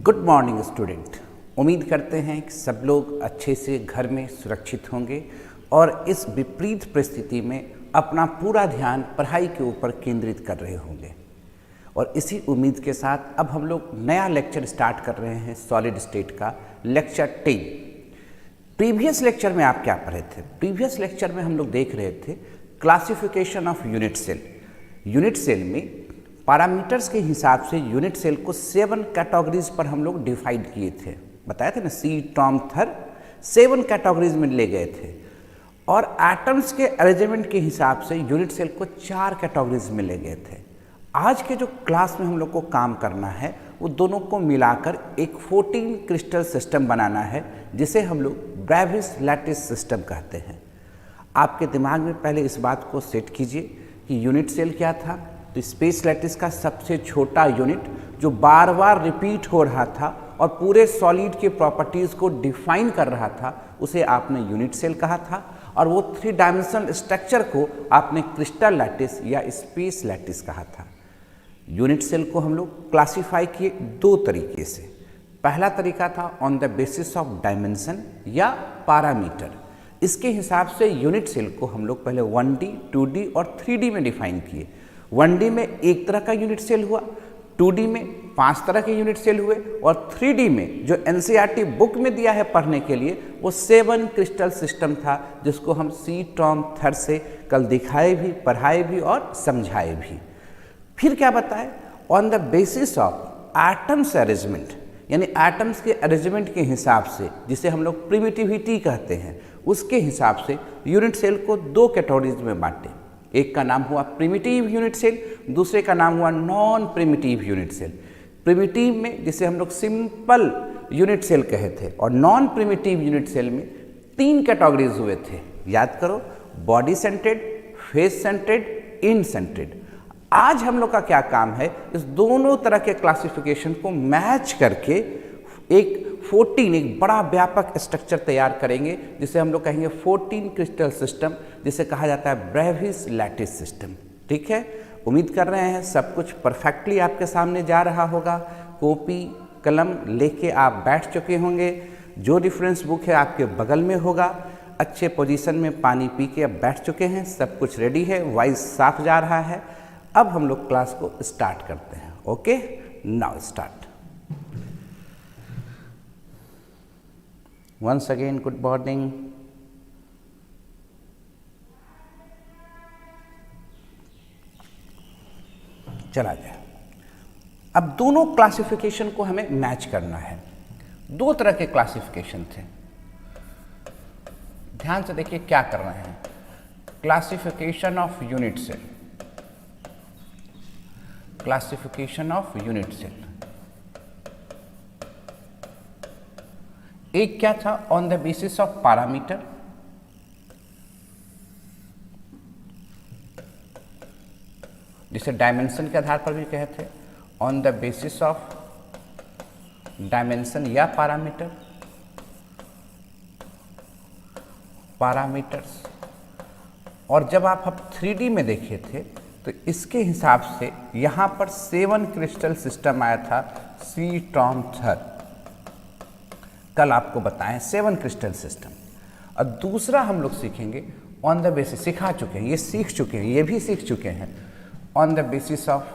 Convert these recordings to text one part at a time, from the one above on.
Good morning student. उम्मीद करते हैं कि सब लोग अच्छे से घर में सुरक्षित होंगे और इस विपरीत परिस्थिति में अपना पूरा ध्यान पढ़ाई के ऊपर केंद्रित कर रहे होंगे। और इसी उम्मीद के साथ अब हम लोग नया लेक्चर स्टार्ट कर रहे हैं सॉलिड स्टेट का लेक्चर 10। प्रीवियस लेक्चर में आप क्या पढ़े थे? प्रीवियस लेक्चर में हम लोग देख रहे थे classification of unit cell. Unit cell में पैरामीटर्स के हिसाब से यूनिट सेल को 7 कैटेगरीज पर हम लोग डिवाइड किए थे। बताया था ना, सी टॉम थर 7 कैटेगरीज में ले गए थे। और एटम्स के अरेंजमेंट के हिसाब से यूनिट सेल को 4 कैटेगरीज में ले गए थे। आज के जो क्लास में हम लोग को काम करना है वो दोनों को मिलाकर एक 14 क्रिस्टल सिस्टम बनाना है, जिसे हम लोग ब्रेविस लैटिस सिस्टम कहते हैं। आपके दिमाग में पहले इस बात को सेट कीजिए कि यूनिट सेल क्या था। तो स्पेस लैटिस का सबसे छोटा यूनिट जो बार बार रिपीट हो रहा था और पूरे सॉलिड के प्रॉपर्टीज़ को डिफाइन कर रहा था, उसे आपने यूनिट सेल कहा था। और वो 3 डायमेंशनल स्ट्रक्चर को आपने क्रिस्टल लैटिस या स्पेस लैटिस कहा था। यूनिट सेल को हम लोग क्लासीफाई किए 2 तरीके से। पहला तरीका था on the basis of dimension या पैरामीटर। इसके हिसाब से यूनिट सेल को हम लोग पहले 1D, 2D और 3D में डिफाइन किए। 1D में एक तरह का यूनिट सेल हुआ, 2D में 5 तरह के यूनिट सेल हुए और 3D में जो NCERT बुक में दिया है पढ़ने के लिए वो 7 क्रिस्टल सिस्टम था, जिसको हम सी टॉम थर से कल दिखाए भी, पढ़ाए भी और समझाए भी। फिर क्या बताए? On the basis of atoms arrangement, यानी एटम्स के अरेंजमेंट के हिसाब से, जिसे हम लोग प्रिमिटिविटी कहते हैं, उसके हिसाब से यूनिट सेल को 2 कैटेगरीज में बांटे। एक का नाम हुआ प्रिमिटिव यूनिट सेल, दूसरे का नाम हुआ non primitive unit cell. Primitive में जिसे हम लोग सिंपल यूनिट सेल कहे थे, और नॉन प्रिमिटिव यूनिट सेल में 3 कैटेगरीज हुए थे। याद करो, बॉडी सेंट्रेड, फेस सेंट्रेड, इंड सेंट्रेड। आज हम लोग का क्या काम है, इस दोनों तरह के क्लासिफिकेशन को मैच करके एक बड़ा व्यापक स्ट्रक्चर तैयार करेंगे, जिसे हम लोग कहेंगे 14 क्रिस्टल सिस्टम, जिसे कहा जाता है ब्रेविस लैटिस सिस्टम। ठीक है, उम्मीद कर रहे हैं सब कुछ परफेक्टली आपके सामने जा रहा होगा। कॉपी कलम लेके आप बैठ चुके होंगे। जो रेफरेंस बुक है आपके बगल में होगा। अच्छे पोजीशन में पानी पी के अब बैठ चुके हैं, सब कुछ रेडी है, वॉइस साफ जा रहा है। अब हम लोग क्लास को स्टार्ट करते हैं। Okay, now start. Once again, good morning. चला जाए। अब दोनों क्लासिफिकेशन को हमें मैच करना है। 2 तरह के क्लासिफिकेशन थे। ध्यान से देखिए क्या कर रहे हैं। Classification of unit cell, classification of unit cell. एक क्या था? On the basis of parameter, जिसे डायमेंशन के आधार पर भी कहे थे। On the basis of dimension या पैरामीटर, पैरामीटर्स। और जब आप अब 3D में देखे थे तो इसके हिसाब से यहां पर 7 क्रिस्टल सिस्टम आया था सी टॉम थर। कल आपको बताएं 7 क्रिस्टल सिस्टम। और दूसरा हम लोग सीखेंगे ऑन द बेसिस, सिखा चुके हैं, ये सीख चुके हैं, ये भी सीख चुके हैं। On the basis of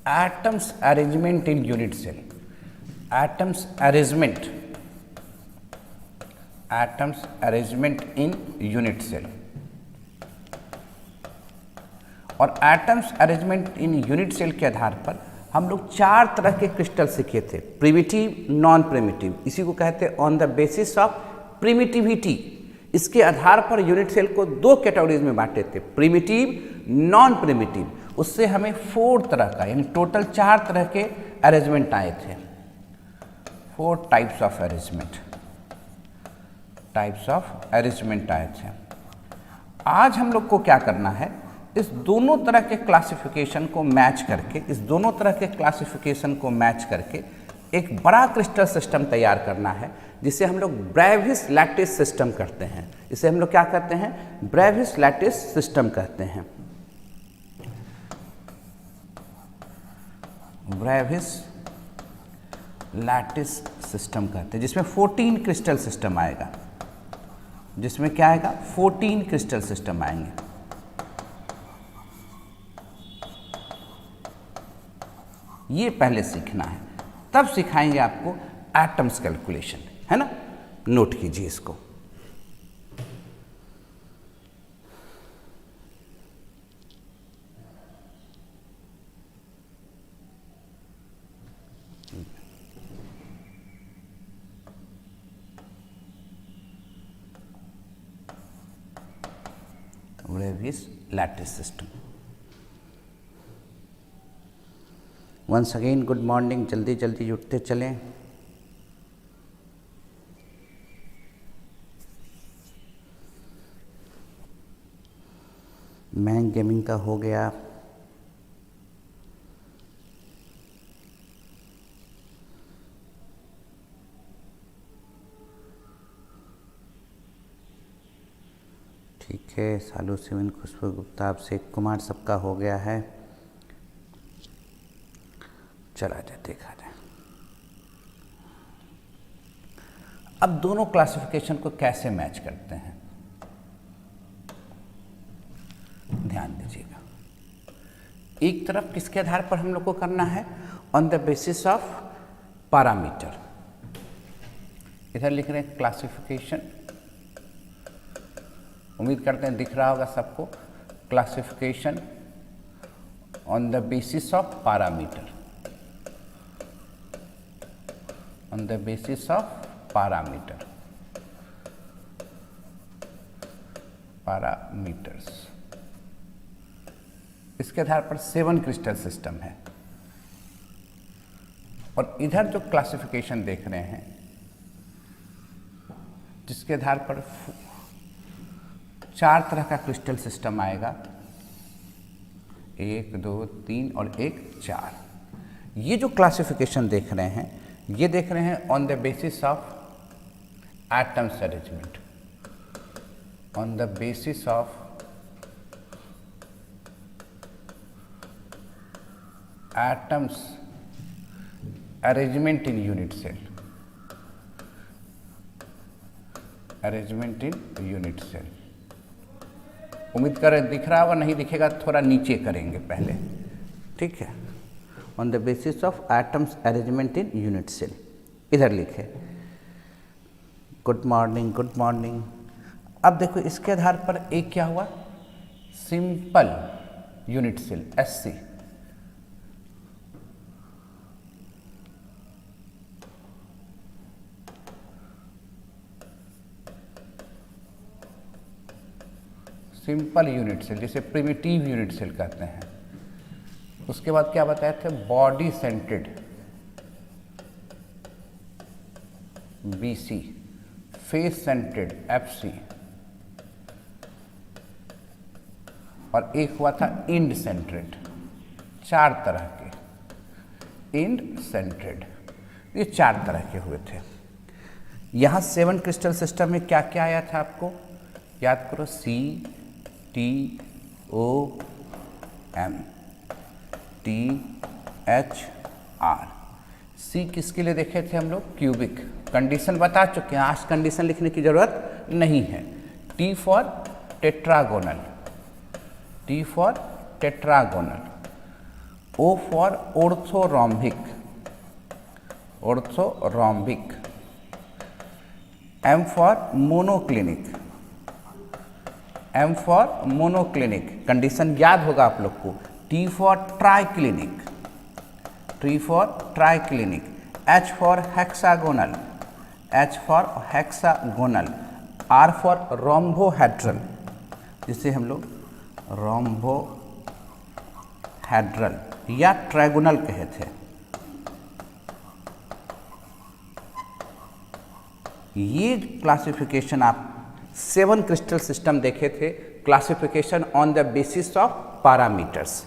atoms arrangement in unit cell, atoms arrangement in unit cell. और atoms arrangement in unit cell के आधार पर हम लोग 4 तरह के क्रिस्टल सीखे थे, प्रिमिटिव, नॉन प्रिमिटिव। इसी को कहते हैं ऑन द बेसिस ऑफ प्रिमिटिविटी। इसके आधार पर यूनिट सेल को 2 कैटेगरीज में बांटे थे, प्रिमिटिव, नॉन प्रिमिटिव। उससे हमें 4 तरह का, यानी टोटल 4 तरह के अरेंजमेंट आए थे। 4 टाइप्स ऑफ अरेंजमेंट आए थे। आज हम लोग को क्या करना है, इस दोनों तरह के क्लासिफिकेशन को मैच करके एक बड़ा क्रिस्टल सिस्टम तैयार करना है, जिसे हम लोग ब्रेविस लैटिस सिस्टम कहते हैं। इसे हम लोग क्या कहते हैं? ब्रेविस लैटिस सिस्टम कहते हैं। ब्रेविस लैटिस सिस्टम कहते हैं, जिसमें 14 क्रिस्टल सिस्टम आएगा। जिसमें क्या आएगा? 14 क्रिस्टल सिस्टम आएंगे। ये पहले सीखना है, तब सिखाएंगे आपको एटम्स कैलकुलेशन, है ना? नोट कीजिए इसको। Brevis lattice system. Once again good morning, जल्दी जल्दी उठते चलें। मैंग गेमिंग का हो गया। ठीक है, सालू सिवन, खुशबू गुप्ता, अभिषेक कुमार, सबका हो गया है। चला जाए, देखा जाए। अब दोनों क्लासिफिकेशन को कैसे मैच करते हैं, ध्यान दीजिएगा। एक तरफ किसके आधार पर हम लोग को करना है? On the basis of parameter. इधर लिख रहे हैं क्लासिफिकेशन, उम्मीद करते हैं दिख रहा होगा सबको। Classification on the basis of parameter, on the basis of parameter, parameters. इसके आधार पर 7 क्रिस्टल सिस्टम है। और इधर जो क्लासिफिकेशन देख रहे हैं, जिसके आधार पर 4 तरह का क्रिस्टल सिस्टम आएगा, 1, 2, 3 और 1, 4। ये जो क्लासिफिकेशन देख रहे हैं, ये देख रहे हैं on the basis of atoms arrangement, on the basis of atoms arrangement in unit cell, arrangement in unit cell. उम्मीद करें दिख रहा होगा, नहीं दिखेगा थोड़ा नीचे करेंगे पहले, ठीक है। On the basis of atoms arrangement in unit cell, इधर लिखे। Good morning, good morning. अब देखो इसके आधार पर एक क्या हुआ? Simple unit cell, SC। Simple unit cell, जिसे प्रिमिटिव यूनिट सेल कहते हैं। उसके बाद क्या बताए थे? Body centred, BC, face centred, FC, और एक हुआ था इंड सेंट्रेड। 4 तरह के इंड सेंट्रेड, ये 4 तरह के हुए थे। यहां 7 क्रिस्टल सिस्टम में क्या क्या आया था आपको याद करो? CTOM, THR। C किसके लिए देखे थे हम लोग? क्यूबिक। कंडीशन बता चुके हैं, आज कंडीशन लिखने की जरूरत नहीं है। T for tetragonal, T for tetragonal. O for orthorhombic, orthorhombic. M for monoclinic, M for monoclinic. Condition याद होगा आप लोग को। T for triclinic, T for triclinic. H for hexagonal, H for hexagonal. R for rhombohedral, जिसे हम लोग rhombohedral या trigonal कहे थे। ये क्लासिफिकेशन आप 7 क्रिस्टल सिस्टम देखे थे, classification on the basis of parameters.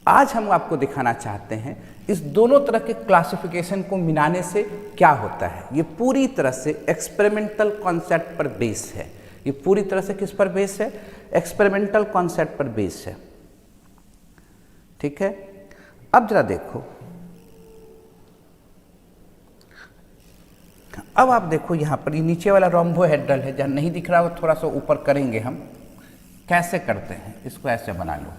आज हम आपको दिखाना चाहते हैं इस दोनों तरह के क्लासिफिकेशन को मिलाने से क्या होता है। ये पूरी तरह से एक्सपेरिमेंटल कॉन्सेप्ट पर बेस है। ये पूरी तरह से किस पर बेस है? एक्सपेरिमेंटल कॉन्सेप्ट पर बेस है, ठीक है। अब जरा देखो, अब आप देखो यहाँ पर ये नीचे वाला रोम्बोहेड्रल है, जहाँ नहीं दिख रहा वो थोड़ा सा ऊपर करेंगे हम। कैसे करते हैं इसको, ऐसे बना लो।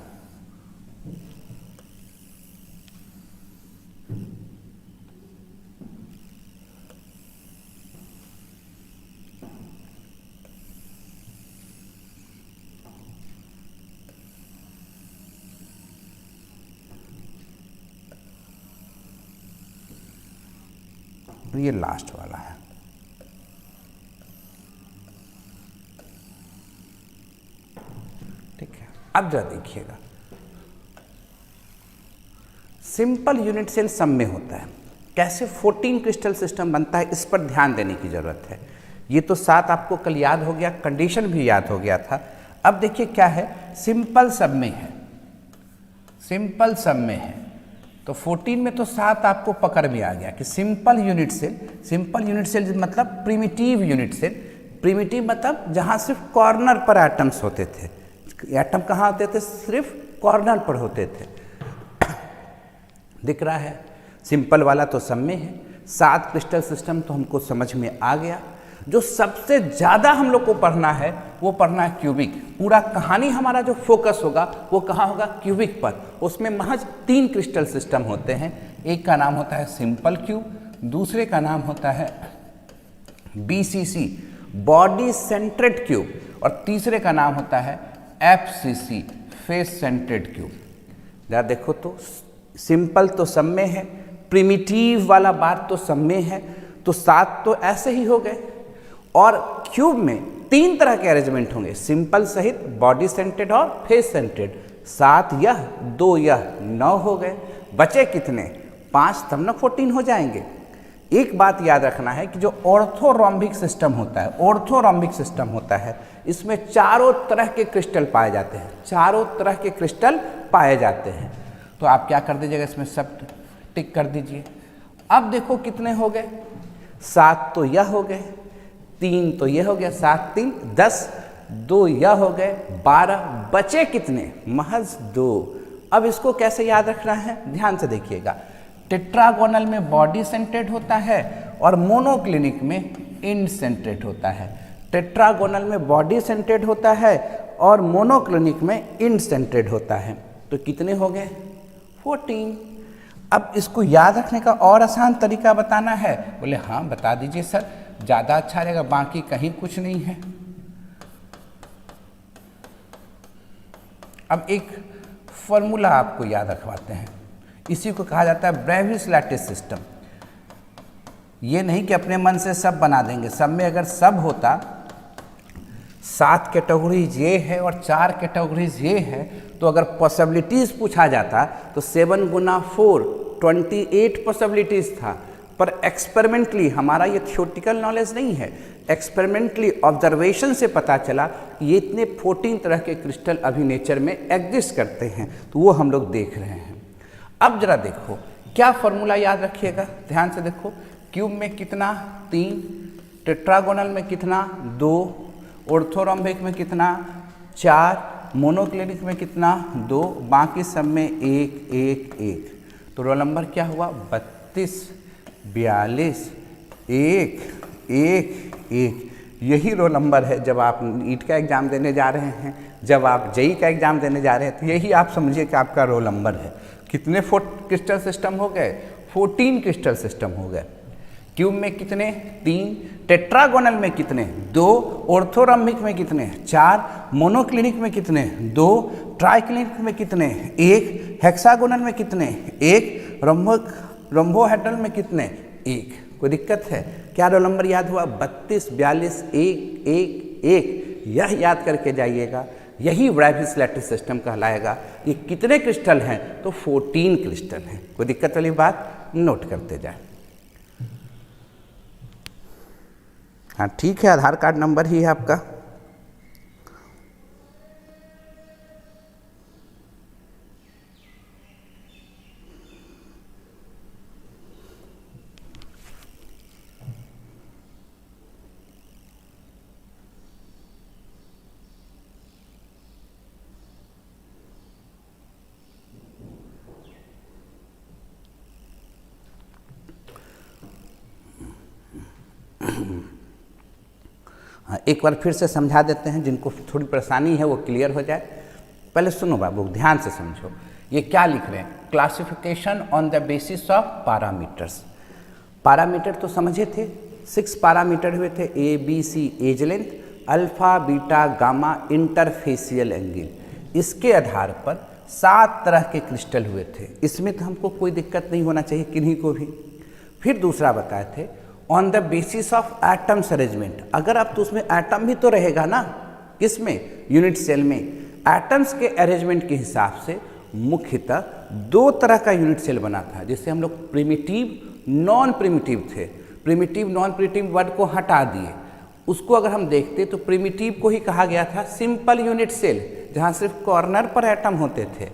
ये लास्ट वाला है। ठीक है, अब जरा देखिएगा, सिंपल यूनिट सेल सब में होता है। कैसे 14 क्रिस्टल सिस्टम बनता है, इस पर ध्यान देने की जरूरत है। ये तो 7 आपको कल याद हो गया, कंडीशन भी याद हो गया था। अब देखिए क्या है, सिंपल सब में है, सिंपल सब में है। तो 14 में तो 7 आपको पकड़ में आ गया कि simple unit cell. Simple unit cell मतलब प्रिमिटिव यूनिट सेल। प्रिमिटिव मतलब जहाँ सिर्फ कॉर्नर पर एटम्स होते थे। एटम कहाँ होते थे, सिर्फ कॉर्नर पर होते थे। दिख रहा है, सिंपल वाला तो सब में है। 7 क्रिस्टल सिस्टम तो हमको समझ में आ गया। जो सबसे ज़्यादा हम लोग को पढ़ना है वो पढ़ना है क्यूबिक। पूरा कहानी हमारा जो फोकस होगा वो कहाँ होगा, क्यूबिक पर। उसमें महज 3 क्रिस्टल सिस्टम होते हैं। एक का नाम होता है सिंपल क्यूब, दूसरे का नाम होता है BCC बॉडी सेंट्रेड क्यूब, और तीसरे का नाम होता है FCC फेस सेंट्रेड क्यूब। जरा देखो तो, सिंपल तो सब में है, प्रिमिटिव वाला बात तो सब में है, तो 7 तो ऐसे ही हो गए। और क्यूब में 3 तरह के अरेंजमेंट होंगे, सिंपल सहित बॉडी सेंट्रेड और फेस सेंट्रेड। 7 यह, 2 यह, 9 हो गए। बचे कितने, 5, तब ना 14 हो जाएंगे। एक बात याद रखना है कि जो ऑर्थोरोम्बिक सिस्टम होता है, ऑर्थोरोम्बिक सिस्टम होता है, इसमें चारों तरह के क्रिस्टल पाए जाते हैं, चारों तरह के क्रिस्टल पाए जाते हैं। तो आप क्या कर दीजिएगा, इसमें सब टिक कर दीजिए। अब देखो कितने हो गए, 7 तो यह हो गए, 3 तो यह हो गया, 7 3 10, 2 यह हो गए 12, बचे कितने, महज 2। अब इसको कैसे याद रखना है, ध्यान से देखिएगा। टेट्रागोनल में बॉडी सेंट्रेड होता है और मोनोक्लिनिक में इंड सेंट्रेड होता है। टेट्रागोनल में बॉडी सेंट्रेड होता है और मोनोक्लिनिक में इंड सेंट्रेड होता है। तो कितने हो गए, 14। अब इसको याद रखने का और आसान तरीका बताना है, बोले हाँ बता दीजिए सर, ज़्यादा अच्छा रहेगा, बाकी कहीं कुछ नहीं है। अब एक फॉर्मूला आपको याद रखवाते हैं, इसी को कहा जाता है ब्रेविस लैटिस सिस्टम। ये नहीं कि अपने मन से सब बना देंगे, सब में अगर सब होता, 7 कैटेगरीज ये है और 4 कैटेगरीज ये है, तो अगर पॉसिबिलिटीज़ पूछा जाता तो 7 गुना 4 28 पॉसिबिलिटीज़ था। पर एक्सपेरिमेंटली, हमारा ये थियोटिकल नॉलेज नहीं है, एक्सपेरिमेंटली ऑब्जर्वेशन से पता चला कि ये इतने 14 तरह के क्रिस्टल अभी नेचर में एग्जिस्ट करते हैं, तो वो हम लोग देख रहे हैं। अब जरा देखो क्या फॉर्मूला याद रखिएगा, ध्यान से देखो। क्यूब में कितना, 3, टेट्रागोनल में कितना, 2, ऑर्थोरोम्बिक में कितना, 4, मोनोक्लिनिक में कितना, 2, बाकी सब में 1 1 1। तो रोल नंबर क्या हुआ, 32 42 1 1 1। यही रोल नंबर है जब आप नीट का एग्ज़ाम देने जा रहे हैं, जब आप जेईई का एग्ज़ाम देने जा रहे हैं, तो यही आप समझिए कि आपका रोल नंबर है। कितने क्रिस्टल सिस्टम हो गए, 14 क्रिस्टल सिस्टम हो गए। क्यूब में कितने, 3, टेट्रागोनल में कितने, 2, ऑर्थोरोम्बिक में कितने, 4, मोनोक्लिनिक में कितने, 2, ट्राइक्लिनिक में कितने, 1, हेक्सागोनल में कितने, 1, रोम्बोहेड्रल में कितने, 1। कोई दिक्कत है क्या, रोल नंबर याद हुआ, 32 42 1 1 1। यह याद करके जाइएगा, यही ब्रेविस लैटिस सिस्टम कहलाएगा। ये कितने क्रिस्टल हैं, तो 14 क्रिस्टल हैं। कोई दिक्कत वाली बात, नोट करते जाए। हाँ ठीक है, आधार कार्ड नंबर ही है आपका। एक बार फिर से समझा देते हैं, जिनको थोड़ी परेशानी है वो क्लियर हो जाए। पहले सुनो बाबू, ध्यान से समझो। ये क्या लिख रहे हैं? Classification on the basis of parameters. Parameter तो समझे थे, 6 पैरामीटर हुए थे, A B C edge length, alpha beta gamma interfacial angle. इसके आधार पर 7 तरह के क्रिस्टल हुए थे। इसमें तो हमको कोई दिक्कत नहीं होना चाहिए किन्हीं को भी। फिर दूसरा बताए थे on the basis of atoms arrangement. अगर अब तो उसमें एटम भी तो रहेगा ना, किसमें? यूनिट सेल में। एटम्स के अरेंजमेंट के हिसाब से मुख्यतः 2 तरह का यूनिट सेल बना था, जिससे हम लोग प्रिमिटिव नॉन प्रिमिटिव थे। प्रिमिटिव नॉन प्रिमिटिव वर्ड को हटा दिए। उसको अगर हम देखते तो प्रिमिटिव को ही कहा गया था सिंपल यूनिट सेल, जहाँ सिर्फ कॉर्नर पर एटम होते थे।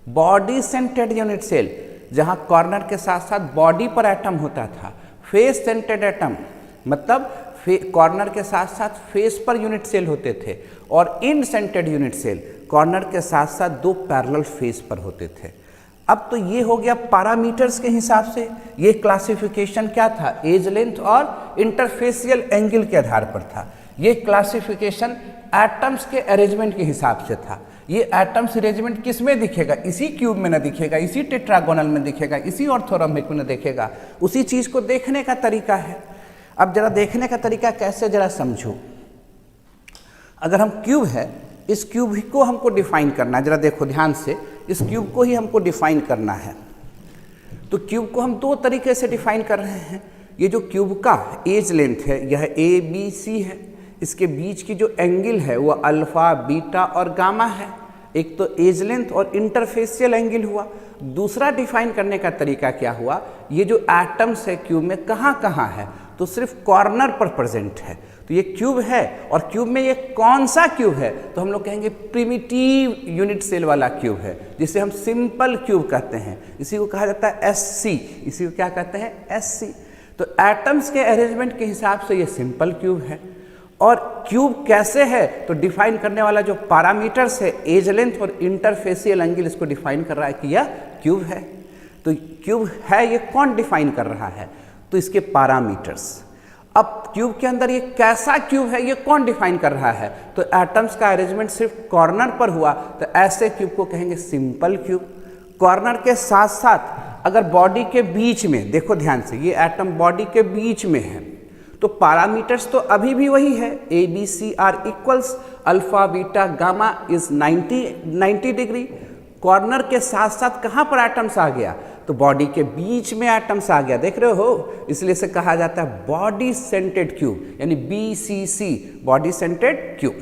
बॉडी सेंटर्ड यूनिट सेल, जहाँ कॉर्नर के साथ साथ बॉडी पर एटम होता था। फेस सेंटर्ड एटम, मतलब कॉर्नर के साथ साथ फेस पर यूनिट सेल होते थे। और इन सेंटर्ड यूनिट सेल, कॉर्नर के साथ साथ 2 पैरेलल फेस पर होते थे। अब तो ये हो गया पैरामीटर्स के हिसाब से। ये क्लासिफिकेशन क्या था? एज लेंथ और इंटरफेसियल एंगल के आधार पर था। ये क्लासिफिकेशन एटम्स के अरेंजमेंट के हिसाब से था। ये एटम्स अरेंजमेंट किस में दिखेगा? इसी क्यूब में न दिखेगा, इसी टेट्रागोनल में दिखेगा, इसी ऑर्थोरोम्बिक में न दिखेगा। उसी चीज को देखने का तरीका है। अब जरा देखने का तरीका कैसे, जरा समझो। अगर हम क्यूब है, इस क्यूब को हमको डिफाइन करना है। जरा देखो ध्यान से, इस क्यूब को ही हमको डिफाइन करना है। तो क्यूब को हम 2 तरीके से डिफाइन कर रहे हैं। ये जो क्यूब का एज लेंथ है, यह ए बी सी है। इसके बीच की जो एंगल है वो अल्फा बीटा और गामा है। एक तो एज लेंथ और इंटरफेसियल एंगल हुआ। दूसरा डिफाइन करने का तरीका क्या हुआ? ये जो एटम्स है क्यूब में कहाँ कहाँ है? तो सिर्फ कॉर्नर पर प्रेजेंट है। तो ये क्यूब है, और क्यूब में ये कौन सा क्यूब है? तो हम लोग कहेंगे प्रिमिटिव यूनिट सेल वाला क्यूब है, जिसे हम सिंपल क्यूब कहते हैं। इसी को कहा जाता है एससी। इसी को क्या कहते हैं? एससी। तो एटम्स के अरेंजमेंट के हिसाब से ये सिंपल क्यूब है। और क्यूब कैसे है? तो डिफाइन करने वाला जो पैरामीटर्स है, एज लेंथ और इंटरफेसियल एंगल, इसको डिफाइन कर रहा है कि यह क्यूब है। तो क्यूब है, ये कौन डिफाइन कर रहा है? तो इसके पैरामीटर्स। अब क्यूब के अंदर ये कैसा क्यूब है, ये कौन डिफाइन कर रहा है? तो एटम्स का अरेंजमेंट सिर्फ कॉर्नर पर हुआ, तो ऐसे क्यूब को कहेंगे सिंपल क्यूब। कॉर्नर के साथ साथ अगर बॉडी के बीच में, देखो ध्यान से, ये एटम बॉडी के बीच में है, तो पैरामीटर्स तो अभी भी वही है। A B C are equals alpha beta gamma is 90 degree. Corner के साथ साथ कहाँ पर एटम्स आ गया? तो बॉडी के बीच में एटम्स आ गया। देख रहे हो, इसलिए से कहा जाता है बॉडी सेंटर्ड क्यूब, यानी BCC, बॉडी सेंटर्ड क्यूब।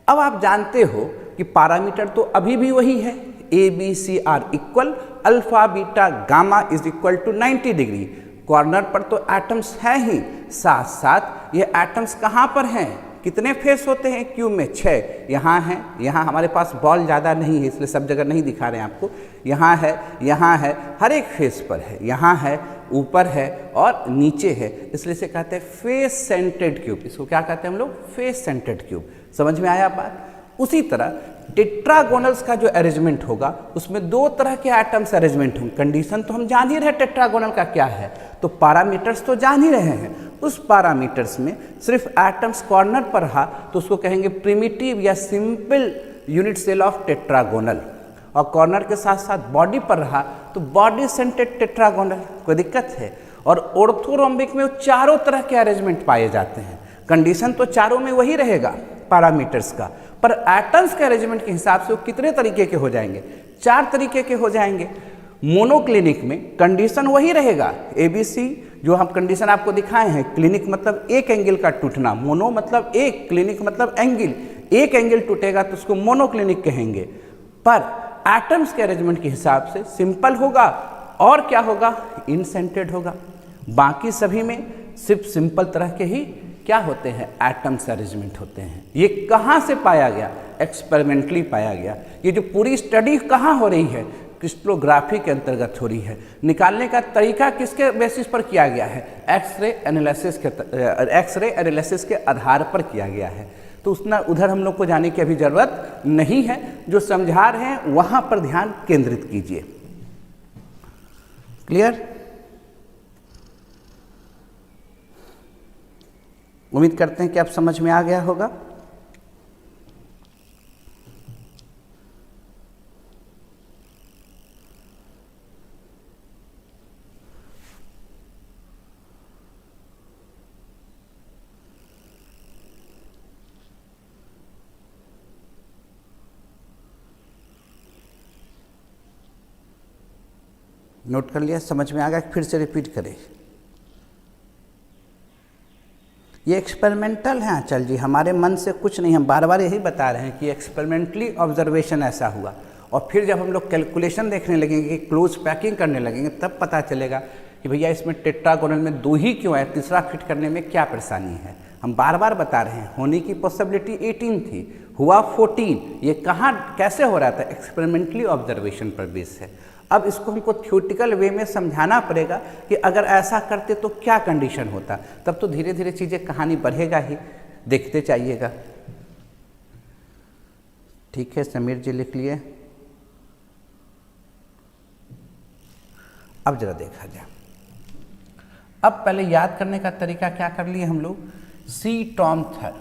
अब आप जानते हो कि पैरामीटर तो अभी भी वही है, A B C are equal alpha beta gamma is equal to 90 degree. Corner पर तो एटम्स हैं ही, साथ साथ ये एटम्स कहाँ पर हैं? कितने फेस होते हैं क्यूब में? 6। यहाँ है, यहाँ हमारे पास बॉल ज़्यादा नहीं है इसलिए सब जगह नहीं दिखा रहे हैं आपको। यहाँ है, हर एक फेस पर है। यहाँ है, ऊपर है और नीचे है, इसलिए से कहते हैं फेस सेंटर्ड क्यूब। इसको क्या कहते हैं हम लोग? Face centred cube. समझ में आया बात? उसी तरह टेट्रागोनल्स का जो अरेंजमेंट होगा, उसमें 2 तरह के एटम्स अरेंजमेंट होंगे। कंडीशन तो हम जान ही रहे टेट्रागोनल का क्या है, तो पैरामीटर्स तो जान ही रहे हैं। उस पैरामीटर्स में सिर्फ एटम्स कॉर्नर पर रहा तो उसको कहेंगे प्रिमिटिव या simple unit cell of tetragonal. और कॉर्नर के साथ साथ बॉडी पर रहा तो बॉडी सेंटर्ड टेट्रागोनल। कोई दिक्कत है? और ऑर्थोरोम्बिक में 4 तरह के अरेंजमेंट पाए जाते हैं। कंडीशन तो चारों में वही रहेगा पैरामीटर्स का, पर एटम्स के अरेंजमेंट के हिसाब से वो कितने तरीके के हो जाएंगे? 4 तरीके के हो जाएंगे। मोनोक्लिनिक में कंडीशन वही रहेगा, ABC, जो हम कंडीशन आपको दिखाए हैं। क्लिनिक मतलब एक एंगल का टूटना, मोनो मतलब एक, क्लिनिक मतलब एंगल। एक एंगल टूटेगा तो उसको मोनोक्लिनिक कहेंगे। पर एटम्स के अरेंजमेंट के हिसाब से सिंपल होगा और क्या होगा? इन सेंटर्ड होगा। बाकी सभी में सिर्फ सिंपल तरह के ही क्या होते हैं? एटम्स अरेंजमेंट होते हैं। ये कहाँ से पाया गया? एक्सपेरिमेंटली पाया गया। ये जो पूरी स्टडी कहाँ हो रही है? क्रिस्टलोग्राफी के अंतर्गत हो रही है। निकालने का तरीका किसके बेसिस पर किया गया है? एक्सरे एनालिसिस के आधार पर किया गया है। तो उधर हम लोग को जाने की अभी जरूरत नहीं है। जो समझा रहे हैं वहां पर ध्यान केंद्रित कीजिए। क्लियर? उम्मीद करते हैं कि आप समझ में आ गया होगा। नोट कर लिया, समझ में आ गया? फिर से रिपीट करें। ये एक्सपेरिमेंटल है आंचल जी, हमारे मन से कुछ नहीं, हम बार बार यही बता रहे हैं कि एक्सपेरिमेंटली ऑब्जर्वेशन ऐसा हुआ। और फिर जब हम लोग कैलकुलेशन देखने लगेंगे, क्लोज पैकिंग करने लगेंगे, तब पता चलेगा कि भैया इसमें टेट्रागोनल में 2 ही क्यों है, तीसरा फिट करने में क्या परेशानी है। हम बार बार बता रहे हैं, होने की पॉसिबिलिटी 18 थी, हुआ 14। ये कहाँ कैसे हो रहा था? एक्सपेरिमेंटली ऑब्जर्वेशन पर बेस है। अब इसको हमको थ्योरेटिकल वे में समझाना पड़ेगा कि अगर ऐसा करते तो क्या कंडीशन होता, तब तो धीरे धीरे चीज़ें, कहानी बढ़ेगा ही, देखते चाहिएगा। ठीक है, समीर जी लिख लिए। अब जरा देखा जाए, अब पहले याद करने का तरीका क्या कर लिए हम लोग? सी टॉम थर,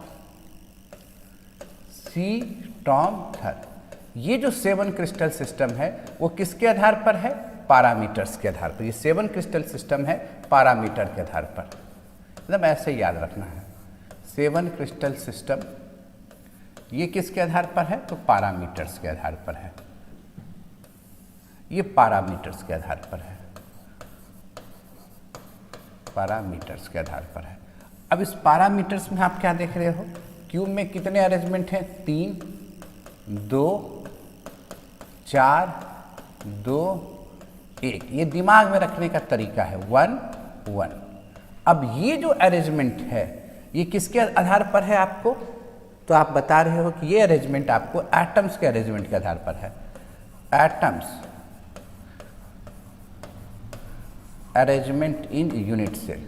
सी टॉम थर, ये जो 7 क्रिस्टल सिस्टम है वो किसके आधार पर है? पैरामीटर्स के आधार पर। ये 7 क्रिस्टल सिस्टम है पैरामीटर के आधार पर, मतलब ऐसे याद रखना है। 7 क्रिस्टल सिस्टम ये किसके आधार पर है? तो पैरामीटर्स के आधार पर है। ये पैरामीटर्स के आधार पर है, पैरामीटर्स के आधार पर है। अब इस पैरामीटर्स में आप क्या देख रहे हो? क्यूब में कितने अरेंजमेंट हैं? 3, 2, 4, 2, 1। ये दिमाग में रखने का तरीका है, 1, 1। अब ये जो अरेंजमेंट है ये किसके आधार पर है आपको? तो आप बता रहे हो कि ये अरेंजमेंट आपको एटम्स के अरेंजमेंट के आधार पर है। Atoms arrangement in unit cell.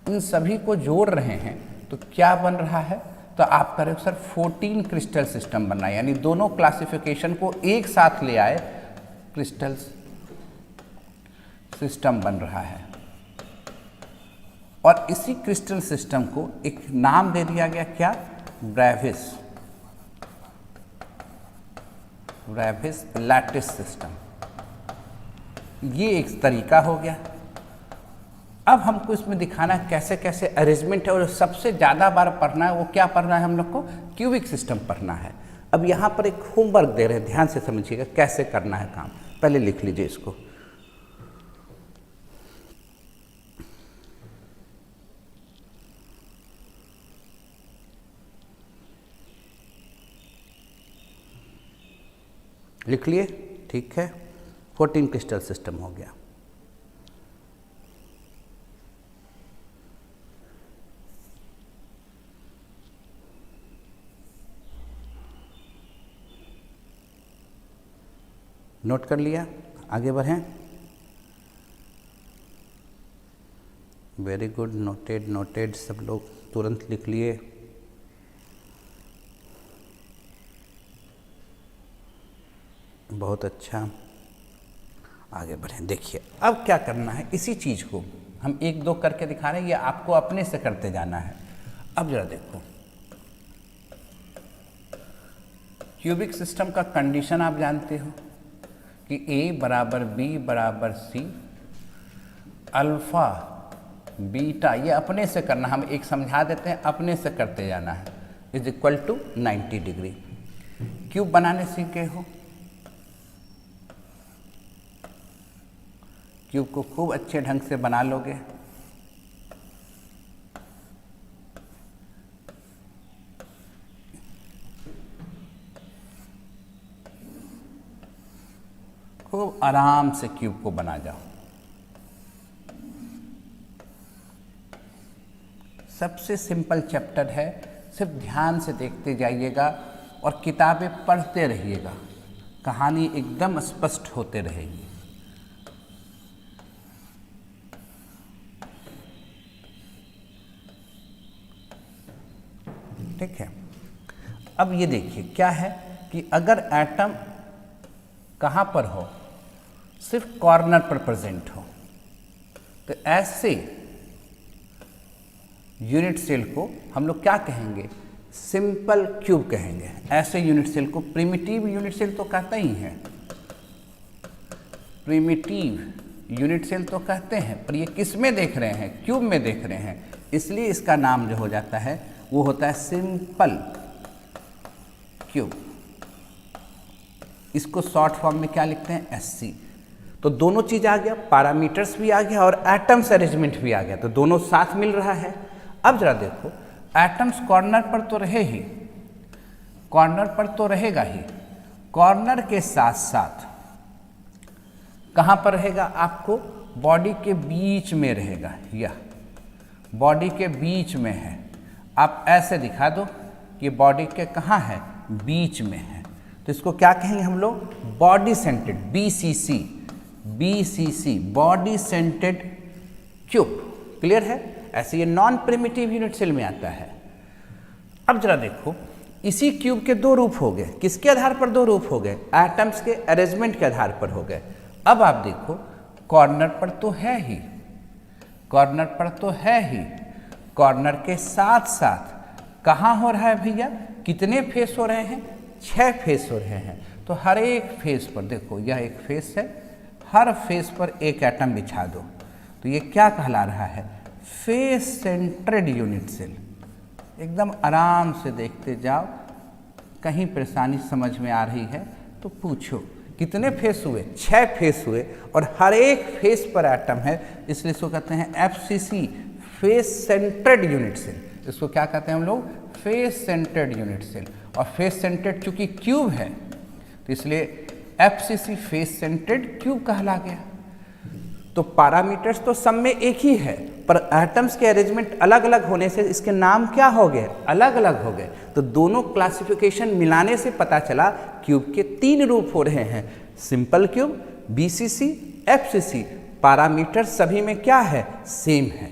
इन सभी को जोड़ रहे हैं तो क्या बन रहा है? तो आप कह रहे हो सर 14 क्रिस्टल सिस्टम बनना है, यानी दोनों क्लासिफिकेशन को एक साथ ले आए, क्रिस्टल सिस्टम बन रहा है। और इसी क्रिस्टल सिस्टम को एक नाम दे दिया गया, क्या? Brevis, Brevis lattice system. ये एक तरीका हो गया। अब हमको इसमें दिखाना है कैसे कैसे अरेंजमेंट है, और सबसे ज़्यादा बार पढ़ना है वो क्या पढ़ना है हम लोग को? क्यूबिक सिस्टम पढ़ना है। अब यहाँ पर एक होमवर्क दे रहे हैं, ध्यान से समझिएगा कैसे करना है काम। पहले लिख लीजिए इसको। लिख लिए? ठीक है, 14 क्रिस्टल सिस्टम हो गया। नोट कर लिया? आगे बढ़ें। वेरी गुड, नोटेड नोटेड, सब लोग तुरंत लिख लिए। बहुत अच्छा, आगे बढ़ें। देखिए अब क्या करना है, इसी चीज़ को हम 1-2 करके दिखा रहे हैं, ये आपको अपने से करते जाना है। अब जरा देखो, क्यूबिक सिस्टम का कंडीशन आप जानते हो कि A बराबर B बराबर C, अल्फा बीटा, ये अपने से करना, हम एक समझा देते हैं, अपने से करते जाना है, is equal to 90 degree. Cube बनाने सीख गए हो, क्यूब को खूब अच्छे ढंग से बना लोगे। खूब आराम से क्यूब को बना जाओ। सबसे सिंपल चैप्टर है, सिर्फ ध्यान से देखते जाइएगा और किताबें पढ़ते रहिएगा, कहानी एकदम स्पष्ट होते रहेगी। ठीक है, अब ये देखिए क्या है कि अगर एटम कहाँ पर हो, सिर्फ कॉर्नर पर प्रेजेंट हो, तो ऐसे यूनिट सेल को हम लोग क्या कहेंगे? सिंपल क्यूब कहेंगे। ऐसे यूनिट सेल को प्रिमिटिव यूनिट सेल तो कहते ही हैं, प्रिमिटिव यूनिट सेल तो कहते हैं, पर ये किस में देख रहे हैं? क्यूब में देख रहे हैं, इसलिए इसका नाम जो हो जाता है वो होता है सिंपल क्यूब। इसको शॉर्ट फॉर्म में क्या लिखते हैं? एससी। तो दोनों चीज आ गया, पैरामीटर्स भी आ गया और एटम्स अरेंजमेंट भी आ गया, तो दोनों साथ मिल रहा है। अब जरा देखो, एटम्स कॉर्नर पर तो रहे ही, कॉर्नर पर तो रहेगा ही, कॉर्नर के साथ साथ कहाँ पर रहेगा? आपको बॉडी के बीच में रहेगा, यह बॉडी के बीच में है। आप ऐसे दिखा दो कि बॉडी के कहाँ है? बीच में है। तो इसको क्या कहेंगे हम लोग? Body scented, BCC, BCC, body scented cube. Clear है? ऐसे ये नॉन प्रिमिटिव यूनिट सेल में आता है। अब जरा देखो, इसी क्यूब के दो रूप हो गए। किसके आधार पर दो रूप हो गए? एटम्स के अरेंजमेंट के आधार पर हो गए। अब आप देखो, कॉर्नर पर तो है ही, कॉर्नर पर तो है ही, कॉर्नर के साथ साथ कहाँ हो रहा है भैया? कितने फेस हो रहे हैं? 6 फेस हो रहे हैं। तो हर एक फेस पर देखो, यह एक फेस है, हर फेस पर एक एटम बिछा दो, तो ये क्या कहला रहा है? Face centred unit cell. एकदम आराम से देखते जाओ, कहीं परेशानी समझ में आ रही है तो पूछो। कितने फेस हुए? 6 फेस हुए और हर एक फेस पर एटम है, इसलिए इसको कहते हैं FCC, face centred unit cell. इसको क्या कहते हैं हम लोग? Face centred unit cell. और फेस सेंट्रेड चूंकि क्यूब है तो इसलिए एफसीसी फेस सेंट्रेड क्यूब कहला गया। तो पैरामीटर्स तो सब में एक ही है, पर एटम्स के अरेंजमेंट अलग अलग होने से इसके नाम क्या हो गए? अलग अलग हो गए। तो दोनों क्लासिफिकेशन मिलाने से पता चला क्यूब के 3 रूप हो रहे हैं, simple cube, BCC, FCC. Parameter सभी में क्या है? सेम है।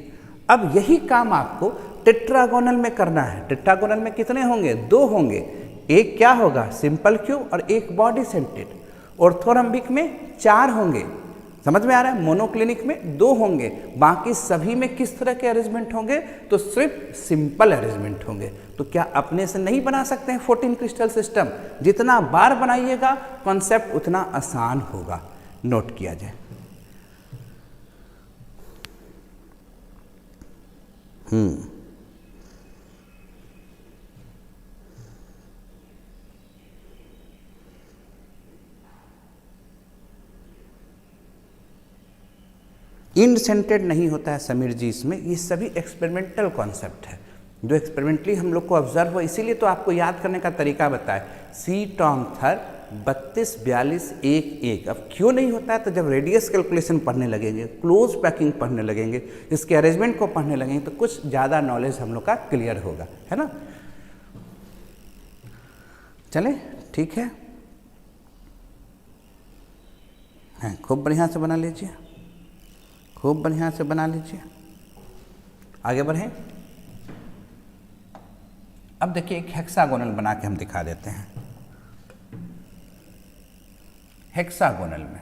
अब यही काम आपको टेट्रागोनल में करना है। टेट्रागोनल में कितने होंगे? 2 होंगे। एक क्या होगा? सिंपल क्यूब और एक बॉडी सेंटेड। ऑर्थोरम्बिक में 4 होंगे। समझ में आ रहा है? मोनोक्लिनिक में 2 होंगे। बाकी सभी में किस तरह के अरेंजमेंट होंगे? तो सिर्फ सिंपल अरेंजमेंट होंगे। तो क्या अपने से नहीं बना सकते हैं 14 क्रिस्टल सिस्टम? जितना बार बनाइएगा कॉन्सेप्ट उतना आसान होगा। नोट किया जाए। इंड सेंटेड नहीं होता है समीर जी इसमें। ये सभी एक्सपेरिमेंटल कॉन्सेप्ट है जो एक्सपेरिमेंटली हम लोग को ऑब्जर्व हुआ, इसीलिए तो आपको याद करने का तरीका बताए। सी टॉन्थर 32, 42, 1, 1। अब क्यों नहीं होता है? तो जब रेडियस कैलकुलेशन पढ़ने लगेंगे, क्लोज पैकिंग पढ़ने लगेंगे, इसके अरेंजमेंट को पढ़ने लगेंगे, तो कुछ ज़्यादा नॉलेज हम लोग का क्लियर होगा, है ना? चले, ठीक है, खूब बढ़िया से बना लीजिए, खूब बढ़िया से बना लीजिए। आगे बढ़ें। अब देखिए, एक हेक्सागोनल बना के हम दिखा देते हैं। हेक्सागोनल में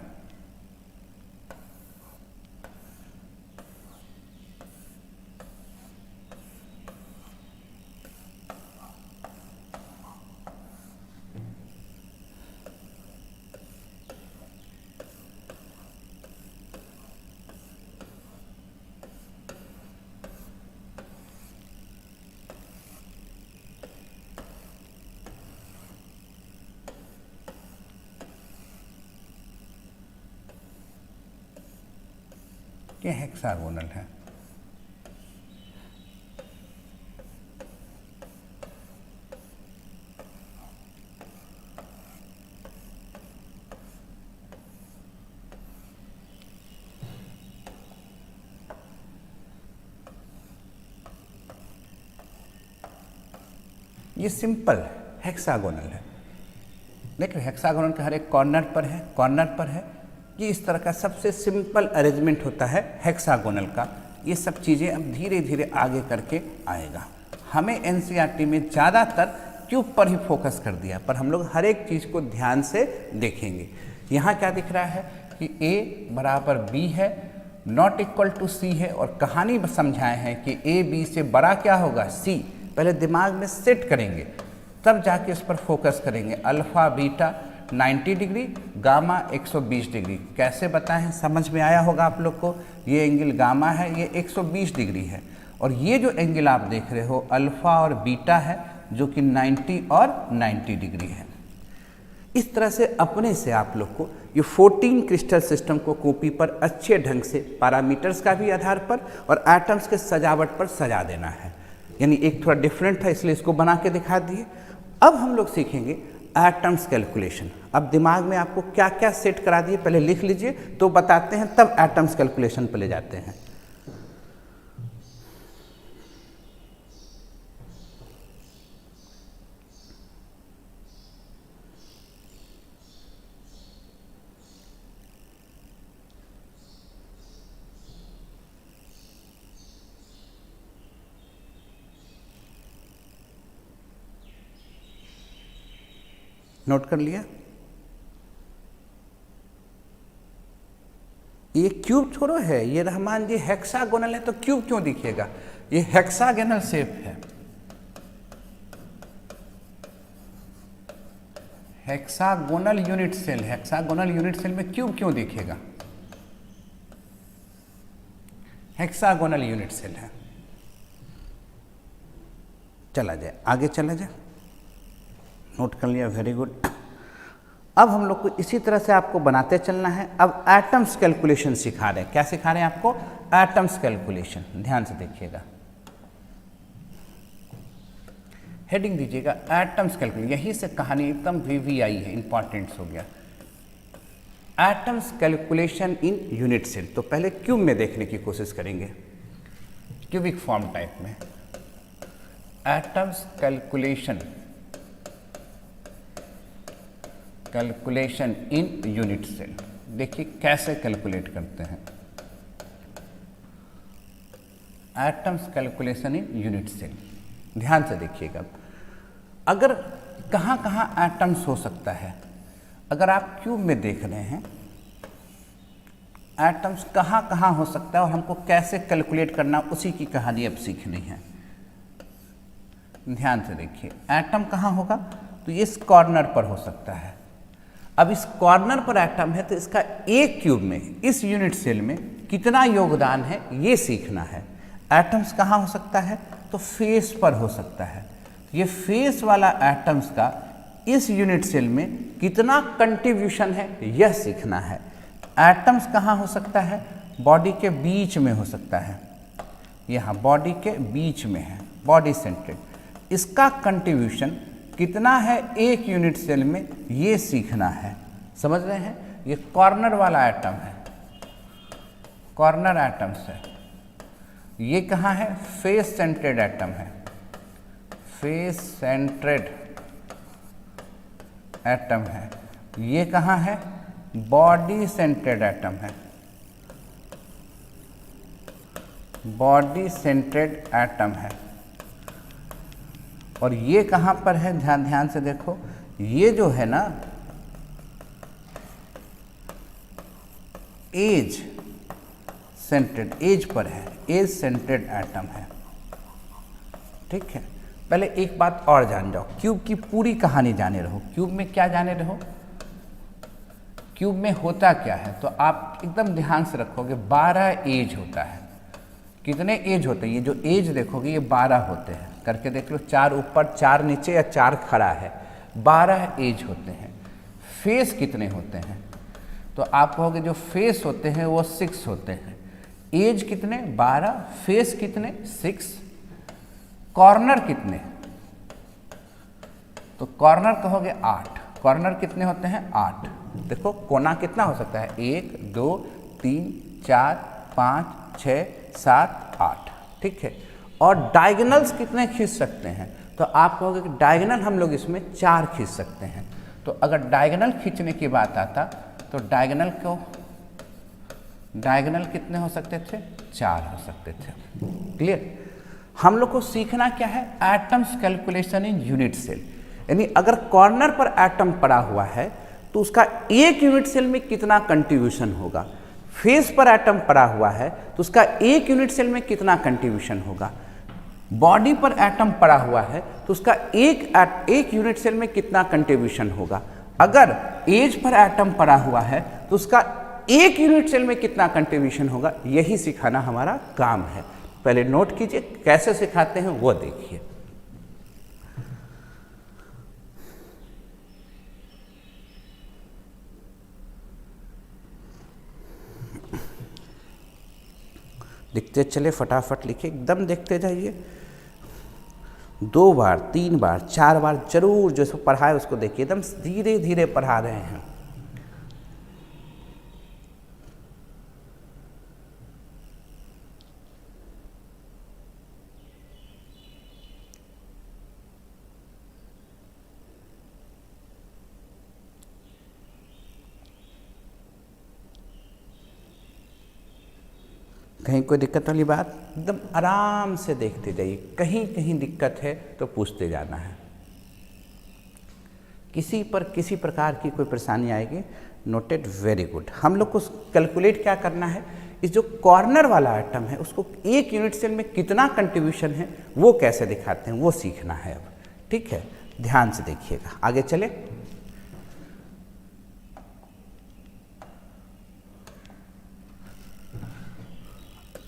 ये हेक्सागोनल है। ये सिंपल हेक्सागोनल है। देखिए, हेक्सागोनल के हर एक कॉर्नर पर है, कॉर्नर पर है। ये इस तरह का सबसे सिंपल अरेंजमेंट होता है हेक्सागोनल का। ये सब चीज़ें अब धीरे धीरे आगे करके आएगा। हमें एनसीईआरटी में ज़्यादातर क्यूब पर ही फोकस कर दिया, पर हम लोग हर एक चीज़ को ध्यान से देखेंगे। यहाँ क्या दिख रहा है कि A बराबर B है नॉट इक्वल टू सी है और कहानी समझाए हैं कि ए बी से बड़ा क्या होगा, सी। पहले दिमाग में सेट करेंगे तब जाके इस पर फोकस करेंगे। Alpha beta 90 degree, gamma 120 degree. कैसे बताएं, समझ में आया होगा आप लोग को। ये एंगल गामा है, ये 120 डिग्री है, और ये जो एंगल आप देख रहे हो अल्फा और बीटा है जो कि 90 और 90 डिग्री है। इस तरह से अपने से आप लोग को ये 14 क्रिस्टल सिस्टम को कॉपी पर अच्छे ढंग से पैरामीटर्स का भी आधार पर और एटम्स के सजावट पर सजा देना है। यानी एक थोड़ा डिफरेंट था इसलिए इसको बना के दिखा दिए। अब हम लोग सीखेंगे एटम्स कैलकुलेशन। अब दिमाग में आपको क्या क्या सेट करा दिए पहले लिख लीजिए, तो बताते हैं, तब एटम्स कैलकुलेशन पे ले जाते हैं। नोट कर लिया? ये क्यूब थोड़ा है, ये रहमान जी हेक्सागोनल है, तो क्यूब क्यों दिखेगा? ये हेक्सागोनल शेप है। Hexagonal unit cell, hexagonal unit cell में क्यूब क्यों दिखेगा? हेक्सागोनल यूनिट सेल है। चला जाए, आगे चला जाए। नोट कर लिया, वेरी गुड। अब हम लोग को इसी तरह से आपको बनाते चलना है। अब एटम्स कैलकुलेशन सिखा रहे हैं। क्या सिखा रहे हैं आपको? Atoms calculation. ध्यान से देखिएगा, हेडिंग दीजिएगा एटम्स कैलकुलेशन। यही से कहानी एकदम वीवीआई है, इंपॉर्टेंट हो गया। Atoms calculation in unit cell. तो पहले क्यूब में देखने की कोशिश करेंगे, क्यूबिक फॉर्म टाइप में। Atoms calculation in unit cell. देखिए कैसे कैलकुलेट करते हैं atoms calculation in unit cell. ध्यान से देखिएगा, अगर कहाँ कहाँ एटम्स हो सकता है। अगर आप क्यूब में देख रहे हैं एटम्स कहाँ कहाँ हो सकता है और हमको कैसे कैलकुलेट करना, उसी की कहानी अब सीखनी है। ध्यान से देखिए, एटम कहाँ होगा? तो ये इस कॉर्नर पर हो सकता है। अब इस कॉर्नर पर एटम है तो इसका एक क्यूब में, इस यूनिट सेल में कितना योगदान है ये सीखना है। एटम्स कहाँ हो सकता है? तो फेस पर हो सकता है। ये फेस वाला एटम्स का इस यूनिट सेल में कितना कंट्रीब्यूशन है यह सीखना है। एटम्स कहाँ हो सकता है? बॉडी के बीच में हो सकता है। यहाँ बॉडी के बीच में है, बॉडी सेंट्रेड। इसका कंट्रीब्यूशन कितना है एक यूनिट सेल में, ये सीखना है। समझ रहे हैं? ये कॉर्नर वाला एटम है, कॉर्नर एटम्स है। ये कहाँ है? फेस सेंट्रेड एटम है, फेस सेंट्रेड एटम है। ये कहाँ है? बॉडी सेंट्रेड एटम है, बॉडी सेंट्रेड एटम है। और ये कहाँ पर है? ध्यान से देखो, ये जो है ना एज सेंट्रेड, एज पर है, एज सेंट्रेड एटम है। ठीक है, पहले एक बात और जान जाओ, क्यूब की पूरी कहानी जाने रहो। क्यूब में क्या जाने रहो? क्यूब में होता क्या है? तो आप एकदम ध्यान से रखोगे, 12 एज होता है। कितने एज होते हैं? ये जो एज देखोगे ये 12 होते हैं। करके देख लो, 4 ऊपर 4 नीचे या 4 खड़ा है, 12 एज होते हैं। फेस कितने होते हैं? तो आप कहोगे जो फेस होते हैं वो 6 होते हैं। एज कितने? 12, फेस कितने? 6। कॉर्नर कितने? तो कॉर्नर कहोगे 8। कॉर्नर कितने होते हैं? 8। देखो कोना कितना हो सकता है? 1 2 3 4 5 6 7 8। ठीक है, और डायगोनल्स कितने खींच सकते हैं? तो आप कहोगे कि डायगोनल हम लोग इसमें 4 खींच सकते हैं। तो अगर डायगोनल खींचने की बात आता तो डायगोनल कितने हो सकते थे? 4 हो सकते थे। क्लियर? हम लोग को सीखना क्या है? Atoms calculation in unit cell. यानी अगर कॉर्नर पर एटम पड़ा हुआ है तो उसका एक यूनिट सेल में कितना कंट्रीब्यूशन होगा। फेस पर एटम पड़ा हुआ है तो उसका एक यूनिट सेल में कितना कंट्रीब्यूशन होगा, बॉडी पर एटम पड़ा हुआ है तो उसका एक यूनिट सेल में कितना कंट्रीब्यूशन होगा, अगर एज पर एटम पड़ा हुआ है तो उसका एक यूनिट सेल में कितना कंट्रीब्यूशन होगा, यही सिखाना हमारा काम है। पहले नोट कीजिए, कैसे सिखाते हैं वो देखिए। लिखते चले, फटाफट लिखिए, एकदम देखते जाइए। 2 बार 3 बार 4 बार जरूर जो पढ़ाए उसको देखिए, एकदम धीरे धीरे पढ़ा रहे हैं। कहीं कोई दिक्कत वाली बात, एकदम आराम से देखते जाइए, कहीं कहीं दिक्कत है तो पूछते जाना है। किसी पर किसी प्रकार की कोई परेशानी आएगी, नोटेड, वेरी गुड। हम लोग को कैलकुलेट क्या करना है, इस जो कॉर्नर वाला आइटम है उसको एक यूनिट सेल में कितना कंट्रीब्यूशन है वो कैसे दिखाते हैं वो सीखना है अब, ठीक है, ध्यान से देखिएगा। आगे चले,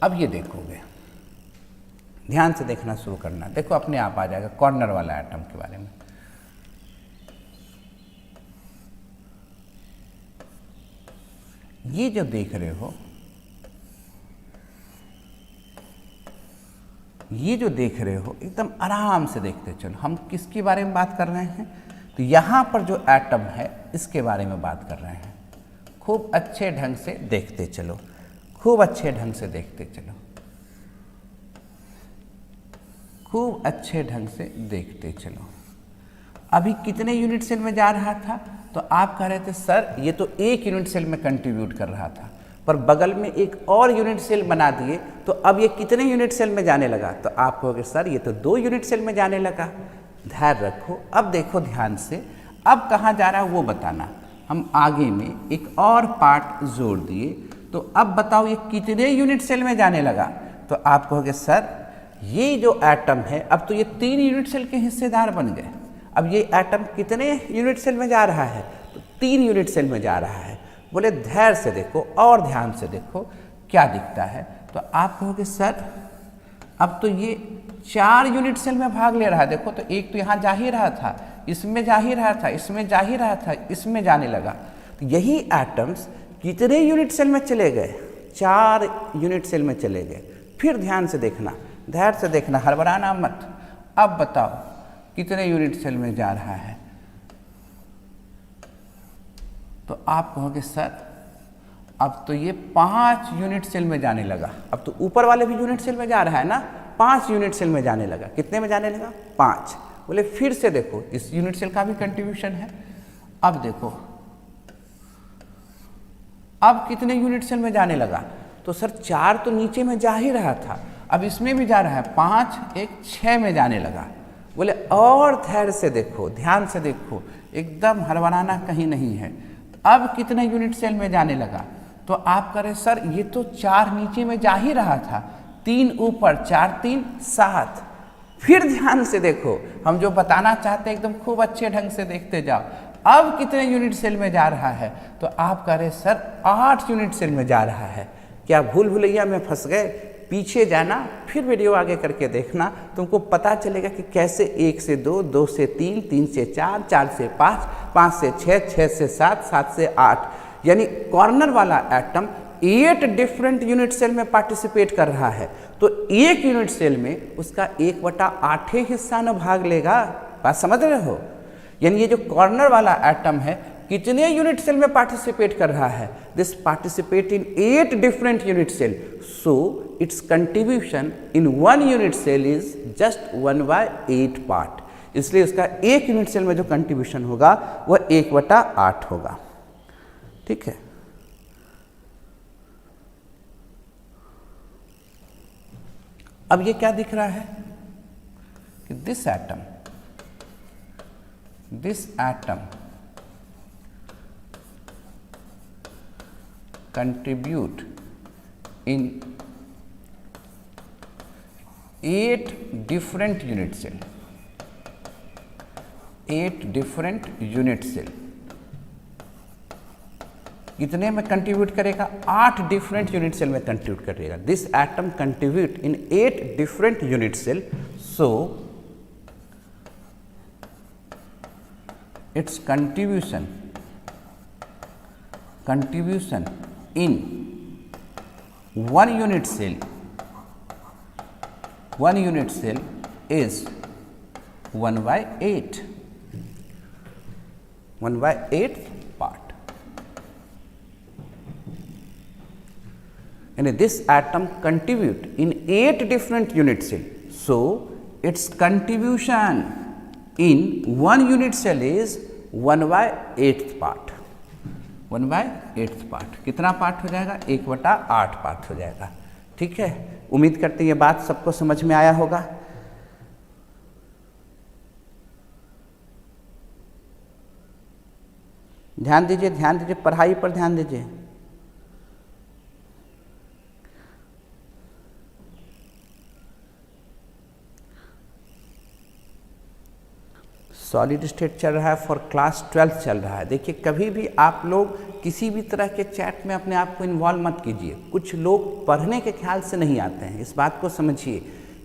अब ये देखोगे, ध्यान से देखना शुरू करना, देखो अपने आप आ जाएगा कॉर्नर वाला एटम के बारे में। ये जो देख रहे हो, ये जो देख रहे हो, एकदम आराम से देखते चलो। हम किसके बारे में बात कर रहे हैं, तो यहां पर जो एटम है इसके बारे में बात कर रहे हैं। खूब अच्छे ढंग से देखते चलो, खूब अच्छे ढंग से देखते चलो, खूब अच्छे ढंग से देखते चलो। अभी कितने यूनिट सेल में जा रहा था, तो आप कह रहे थे सर ये तो एक यूनिट सेल में कंट्रीब्यूट कर रहा था, पर बगल में एक और यूनिट सेल बना दिए तो अब ये कितने यूनिट सेल में जाने लगा, तो आप कहोगे सर ये तो 2 यूनिट सेल में जाने लगा। ध्यान रखो, अब देखो ध्यान से, अब कहाँ जा रहा है वो बताना। हम आगे में एक और पार्ट जोड़ दिए, तो अब बताओ ये कितने यूनिट सेल में जाने लगा, तो आप कहोगे सर ये जो एटम है अब तो ये 3 यूनिट सेल के हिस्सेदार बन गए। अब ये एटम कितने यूनिट सेल में जा रहा है, तो 3 यूनिट सेल में जा रहा है। बोले धैर्य से देखो और ध्यान से देखो क्या दिखता है, तो आप कहोगे सर अब तो ये 4 यूनिट सेल में भाग ले रहा है। देखो तो एक तो यहाँ जा ही रहा था, इसमें जा ही रहा था, इसमें जा ही रहा था, इसमें जाने लगा। तो यही एटम्स कितने यूनिट सेल में चले गए, 4 यूनिट सेल में चले गए। फिर ध्यान से देखना, धैर्य से देखना, हड़बड़ाना मत। अब बताओ कितने यूनिट सेल में जा रहा है, तो आप कहोगे सर अब तो ये 5 यूनिट सेल में जाने लगा। अब तो ऊपर वाले भी यूनिट सेल में जा रहा है ना, 5 यूनिट सेल में जाने लगा। कितने में जाने लगा, 5। बोले फिर से देखो इस यूनिट सेल का भी कंट्रीब्यूशन है। अब देखो अब कितने यूनिट सेल में जाने लगा, तो सर 4 तो नीचे में जा ही रहा था, अब इसमें भी जा रहा है, 5 एक 6 में जाने लगा। बोले और धैर्य से देखो, ध्यान से देखो, एकदम हड़बड़ाना कहीं नहीं है। अब कितने यूनिट सेल में जाने लगा, तो आप करें सर ये तो 4 नीचे में जा ही रहा था, 3 ऊपर, 4 3 7। फिर ध्यान से देखो, हम जो बताना चाहते हैं एकदम खूब अच्छे ढंग से देखते जाओ। अब कितने यूनिट सेल में जा रहा है, तो आप कह रहे सर 8 यूनिट सेल में जा रहा है। क्या भूल भुलैया में फंस गए, पीछे जाना, फिर वीडियो आगे करके देखना, तुमको पता चलेगा कि कैसे 1 से 2, 2 से 3, 3 से 4, 4 से 5, 5 से 6, 6 से 7, 7 से 8, यानी कॉर्नर वाला एटम 8 डिफरेंट यूनिट सेल में पार्टिसिपेट कर रहा है। तो एक यूनिट सेल में उसका 1/8 हिस्सा न भाग लेगा। बात समझ रहे हो, यानी ये जो कॉर्नर वाला एटम है कितने यूनिट सेल में पार्टिसिपेट कर रहा है, this participate in 8 different unit cell, so its contribution in 1 unit cell is just 1/8 part. इसलिए उसका एक यूनिट सेल में जो कंट्रीब्यूशन होगा वह 1/8 होगा। ठीक है, अब ये क्या दिख रहा है कि this atom contribute in 8 different unit cell, 8 different unit cell। कितने में कंट्रीब्यूट करेगा? 8 डिफरेंट यूनिट सेल में कंट्रीब्यूट करेगा। This atom contribute in 8 different unit cell, so its contribution in 1 unit cell is 1/8 part। And this atom contribute in 8 different unit cell, so its contribution in 1 unit cell is 1/8 part। 1/8 part. कितना part हो जाएगा? 1/8 part हो जाएगा। ठीक है, उम्मीद करते हैं ये बात सबको समझ में आया होगा। ध्यान दीजिए, पढ़ाई पर ध्यान दीजिए। सॉलिड स्टेट चल रहा है, फॉर क्लास 12 चल रहा है। देखिए, कभी भी आप लोग किसी भी तरह के चैट में अपने आप को इन्वॉल्व मत कीजिए। कुछ लोग पढ़ने के ख्याल से नहीं आते हैं, इस बात को समझिए।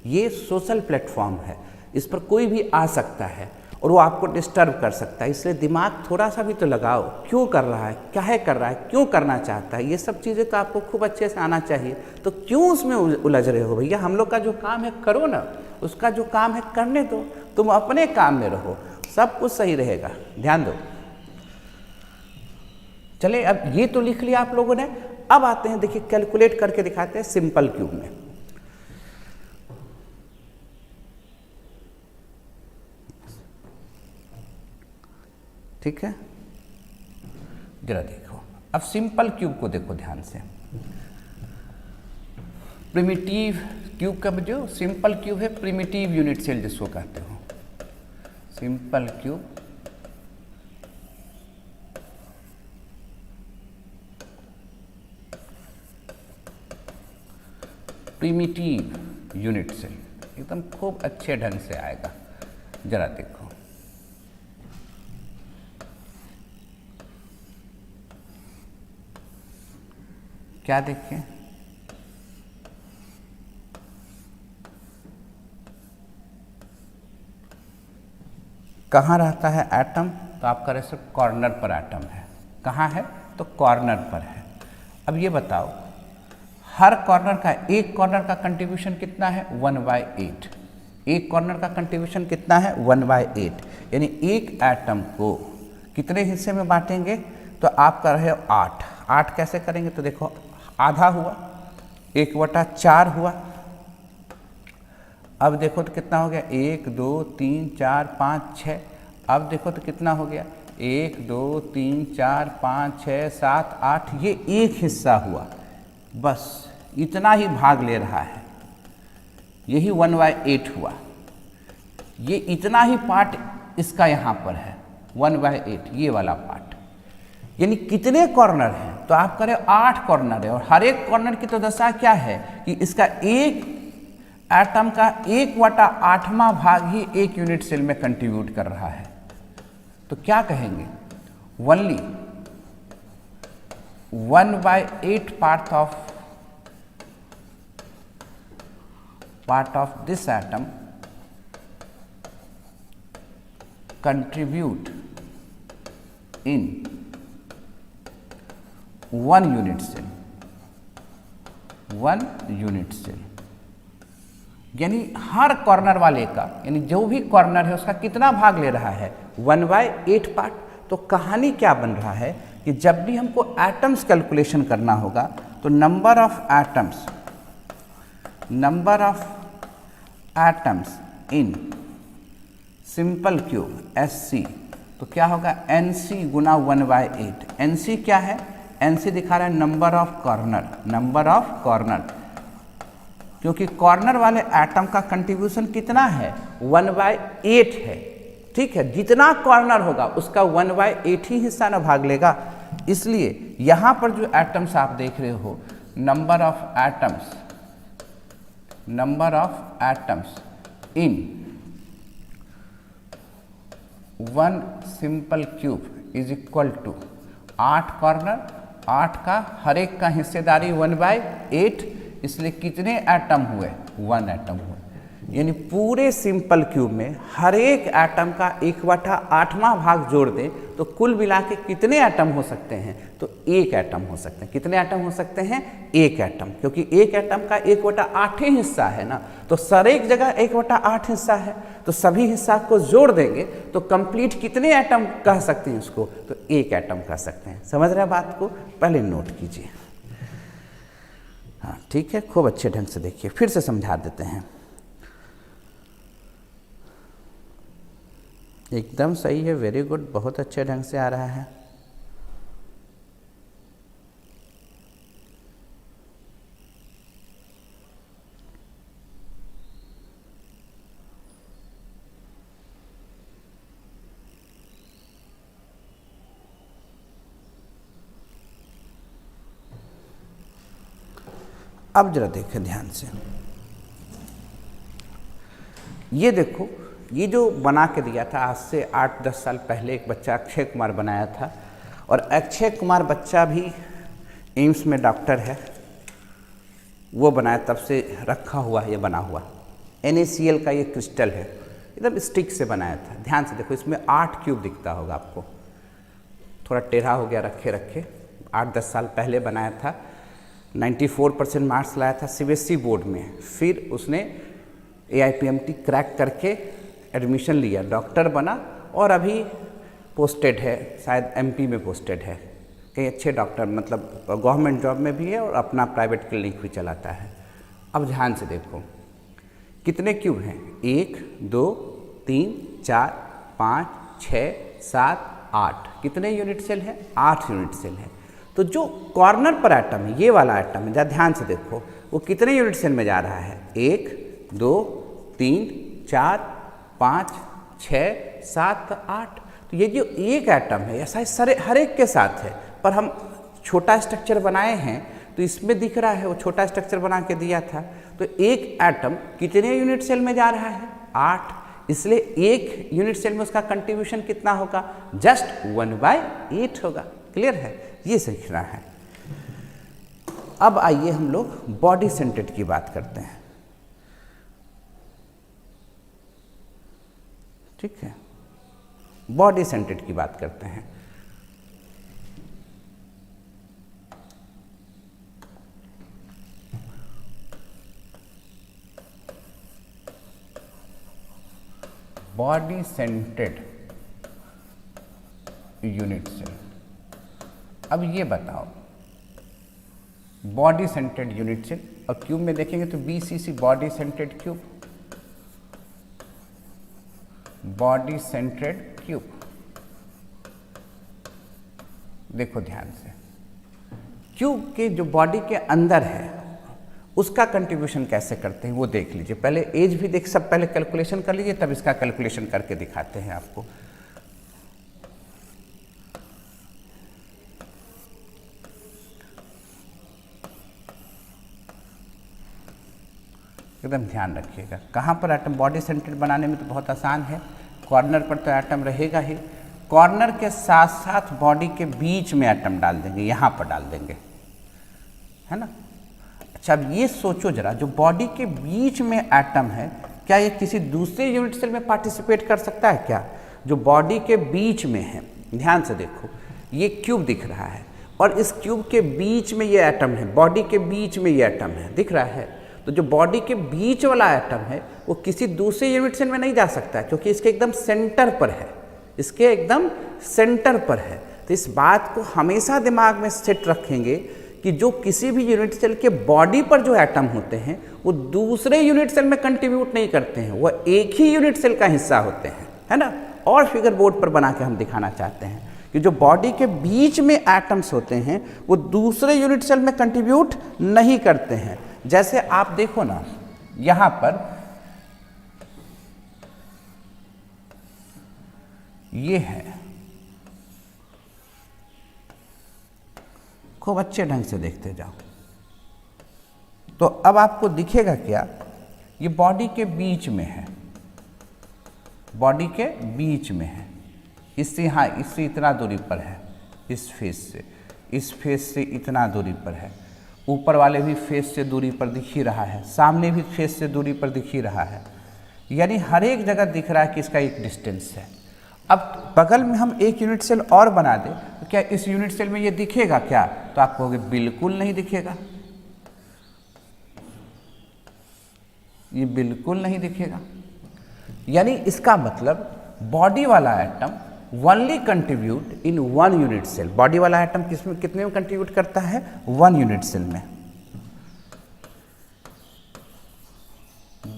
ये सोशल प्लेटफॉर्म है, इस पर कोई भी आ सकता है और वो आपको डिस्टर्ब कर सकता है, इसलिए दिमाग थोड़ा सा भी तो लगाओ। क्यों कर रहा है, काहे कर रहा है, क्यों करना चाहता है, ये सब चीज़ें तो आपको खूब अच्छे से आना चाहिए। तो क्यों उसमें उलझ रहे हो भैया? हम लोग का जो काम है करो ना, उसका जो काम है करने दो, तुम अपने काम में रहो, सब कुछ सही रहेगा। ध्यान दो। चले, अब ये तो लिख लिया आप लोगों ने। अब आते हैं, देखिए कैलकुलेट करके दिखाते हैं सिंपल क्यूब में। ठीक है, जरा देखो। अब सिंपल क्यूब को देखो ध्यान से। प्रिमिटिव क्यूब का जो सिंपल क्यूब है, प्रिमिटिव यूनिट सेल जिसको कहते हो, simple cube primitive unit cell एकदम खूब अच्छे ढंग से आएगा। जरा देखो, क्या देखें? कहाँ रहता है एटम? तो आपका रेसर कॉर्नर पर एटम है। कहाँ है? तो कॉर्नर पर है। अब ये बताओ, हर कॉर्नर का, एक कॉर्नर का कंट्रीब्यूशन कितना है? 1/8। एक कॉर्नर का कंट्रीब्यूशन कितना है? 1/8। यानी एक एटम को कितने हिस्से में बांटेंगे? तो आपका रहे 8। 8 कैसे करेंगे? तो देखो, आधा हुआ, 1/4 हुआ। अब देखो तो कितना हो गया? 1 2 3 4 5 6। अब देखो तो कितना हो गया? 1 2 3 4 5 6 7 8। ये एक हिस्सा हुआ, बस इतना ही भाग ले रहा है, यही 1/8 हुआ। ये इतना ही पार्ट इसका यहाँ पर है, 1/8 ये वाला पार्ट। यानी कितने कॉर्नर हैं? तो आप करें 8 कॉर्नर है, और हर एक कॉर्नर की तो दशा क्या है कि इसका एक एटम का 1/8वां भाग ही एक यूनिट सेल में कंट्रीब्यूट कर रहा है। तो क्या कहेंगे? Only 1/8 part of this atom contribute in 1 unit cell, 1 unit cell। यानी हर कॉर्नर वाले का, यानी जो भी कॉर्नर है उसका कितना भाग ले रहा है? 1/8 पार्ट। तो कहानी क्या बन रहा है कि जब भी हमको एटम्स कैलकुलेशन करना होगा तो number of atoms in simple cube SC, तो क्या होगा? NC गुना 1/8। NC क्या है? NC दिखा रहा है नंबर ऑफ कॉर्नर, क्योंकि कॉर्नर वाले एटम का कंट्रीब्यूशन कितना है? 1/8 है। ठीक है, जितना कॉर्नर होगा उसका 1/8 ही हिस्सा ना भाग लेगा, इसलिए यहां पर जो एटम्स आप देख रहे हो, number of atoms in one simple cube is equal to 8 corner, 8 का हर एक का हिस्सेदारी 1/8, इसलिए कितने एटम हुए? 1 एटम हुए। यानी पूरे सिंपल क्यूब में हर एक एटम का 1/8वां भाग जोड़ दें तो कुल मिला के कितने एटम हो सकते हैं? तो 1 एटम हो सकते हैं। कितने एटम हो सकते हैं? 1 एटम, क्योंकि 1 एटम का 1/8 ही हिस्सा है ना, तो सर एक जगह 1/8 हिस्सा है, तो सभी हिस्सा को जोड़ देंगे तो कंप्लीट कितने एटम कह सकते हैं उसको? तो 1 एटम कह सकते हैं। समझ रहे हैं बात को? पहले नोट कीजिए। हाँ ठीक है, खूब अच्छे ढंग से देखिए, फिर से समझा देते हैं। एकदम सही है, वेरी गुड, बहुत अच्छे ढंग से आ रहा है। अब जरा देखें ध्यान से, ये देखो, ये जो बना के दिया था आज से 8-10 साल पहले एक बच्चा अक्षय कुमार बनाया था, और अक्षय कुमार बच्चा भी एम्स में डॉक्टर है, वो बनाया, तब से रखा हुआ है ये बना हुआ। NaCl का ये क्रिस्टल है, एकदम स्टिक से बनाया था। ध्यान से देखो, इसमें 8 क्यूब दिखता होगा आपको, थोड़ा टेढ़ा हो गया रखे रखे, 8-10 साल पहले बनाया था। 94% मार्क्स लाया था CBSE बोर्ड में, फिर उसने AIPMT क्रैक करके एडमिशन लिया, डॉक्टर बना, और अभी पोस्टेड है, शायद MP में पोस्टेड है, कई अच्छे डॉक्टर, मतलब गवर्नमेंट जॉब में भी है और अपना प्राइवेट क्लिनिक भी चलाता है। अब ध्यान से देखो कितने क्यूब हैं? 1 2 3 4 5 6 7 8। कितने यूनिट सेल है? 8 यूनिट सेल है। तो जो कॉर्नर पर एटम है, ये वाला एटम है, जरा ध्यान से देखो, वो कितने यूनिट सेल में जा रहा है? 1 2 3 4 5 6 7 8। तो ये जो एक एटम है ऐसा सारे हर एक के साथ है, पर हम छोटा स्ट्रक्चर बनाए हैं तो इसमें दिख रहा है, वो छोटा स्ट्रक्चर बना के दिया था। तो एक एटम कितने यूनिट सेल में जा रहा है? 8, इसलिए एक यूनिट सेल में उसका कंट्रीब्यूशन कितना होगा? जस्ट 1/8 होगा। क्लियर है? ये सीखना है। अब आइए हम लोग बॉडी सेंटर्ड की बात करते हैं। ठीक है, बॉडी सेंटर्ड की बात करते हैं। Body centred unit cell. अब ये बताओ, बॉडी सेंटर्ड यूनिट सेल, और क्यूब में देखेंगे तो BCC body centred cube, body centred cube. देखो ध्यान से, क्यूब के जो बॉडी के अंदर है उसका कंट्रीब्यूशन कैसे करते हैं वो देख लीजिए। पहले एज भी देख, सब पहले कैलकुलेशन कर लीजिए, तब इसका कैलकुलेशन करके दिखाते हैं आपको। एकदम ध्यान रखिएगा, कहाँ पर एटम, बॉडी सेंटर्ड बनाने में तो बहुत आसान है, कॉर्नर पर तो एटम रहेगा ही, कॉर्नर के साथ साथ बॉडी के बीच में एटम डाल देंगे, यहाँ पर डाल देंगे, है ना। अच्छा, अब ये सोचो जरा, जो बॉडी के बीच में एटम है, क्या ये किसी दूसरे यूनिट सेल में पार्टिसिपेट कर सकता है क्या? जो बॉडी के बीच में है, ध्यान से देखो, ये क्यूब दिख रहा है और इस क्यूब के बीच में ये एटम है, बॉडी के बीच में ये एटम है, दिख रहा है। तो जो बॉडी के बीच वाला एटम है वो किसी दूसरे यूनिट सेल में नहीं जा सकता है, क्योंकि इसके एकदम सेंटर पर है, इसके एकदम सेंटर पर है। तो इस बात को हमेशा दिमाग में सेट रखेंगे कि जो किसी भी यूनिट सेल के बॉडी पर जो एटम होते हैं वो दूसरे यूनिट सेल में कंट्रीब्यूट नहीं करते हैं, वो एक ही यूनिट सेल का हिस्सा होते हैं, है ना। और फिगर बोर्ड पर बना के हम दिखाना चाहते हैं कि जो बॉडी के बीच में एटम्स होते हैं वो दूसरे यूनिट सेल में कंट्रीब्यूट नहीं करते हैं। जैसे आप देखो ना, यहां पर ये है, खूब अच्छे ढंग से देखते जाओ। तो अब आपको दिखेगा क्या, ये बॉडी के बीच में है, बॉडी के बीच में है, इससे हाँ इससे इतना दूरी पर है, इस फेस से इतना दूरी पर है, ऊपर वाले भी फेस से दूरी पर दिख ही रहा है, सामने भी फेस से दूरी पर दिख ही रहा है, यानी हर एक जगह दिख रहा है कि इसका एक डिस्टेंस है। अब बगल में हम एक यूनिट सेल और बना दें तो क्या इस यूनिट सेल में ये दिखेगा क्या, तो आप कहोगे बिल्कुल नहीं दिखेगा, ये बिल्कुल नहीं दिखेगा। यानी इसका मतलब बॉडी वाला atom only contribute in one unit cell. Body वाला एटम किसमें कितने में कंट्रीब्यूट करता है, वन यूनिट सेल में।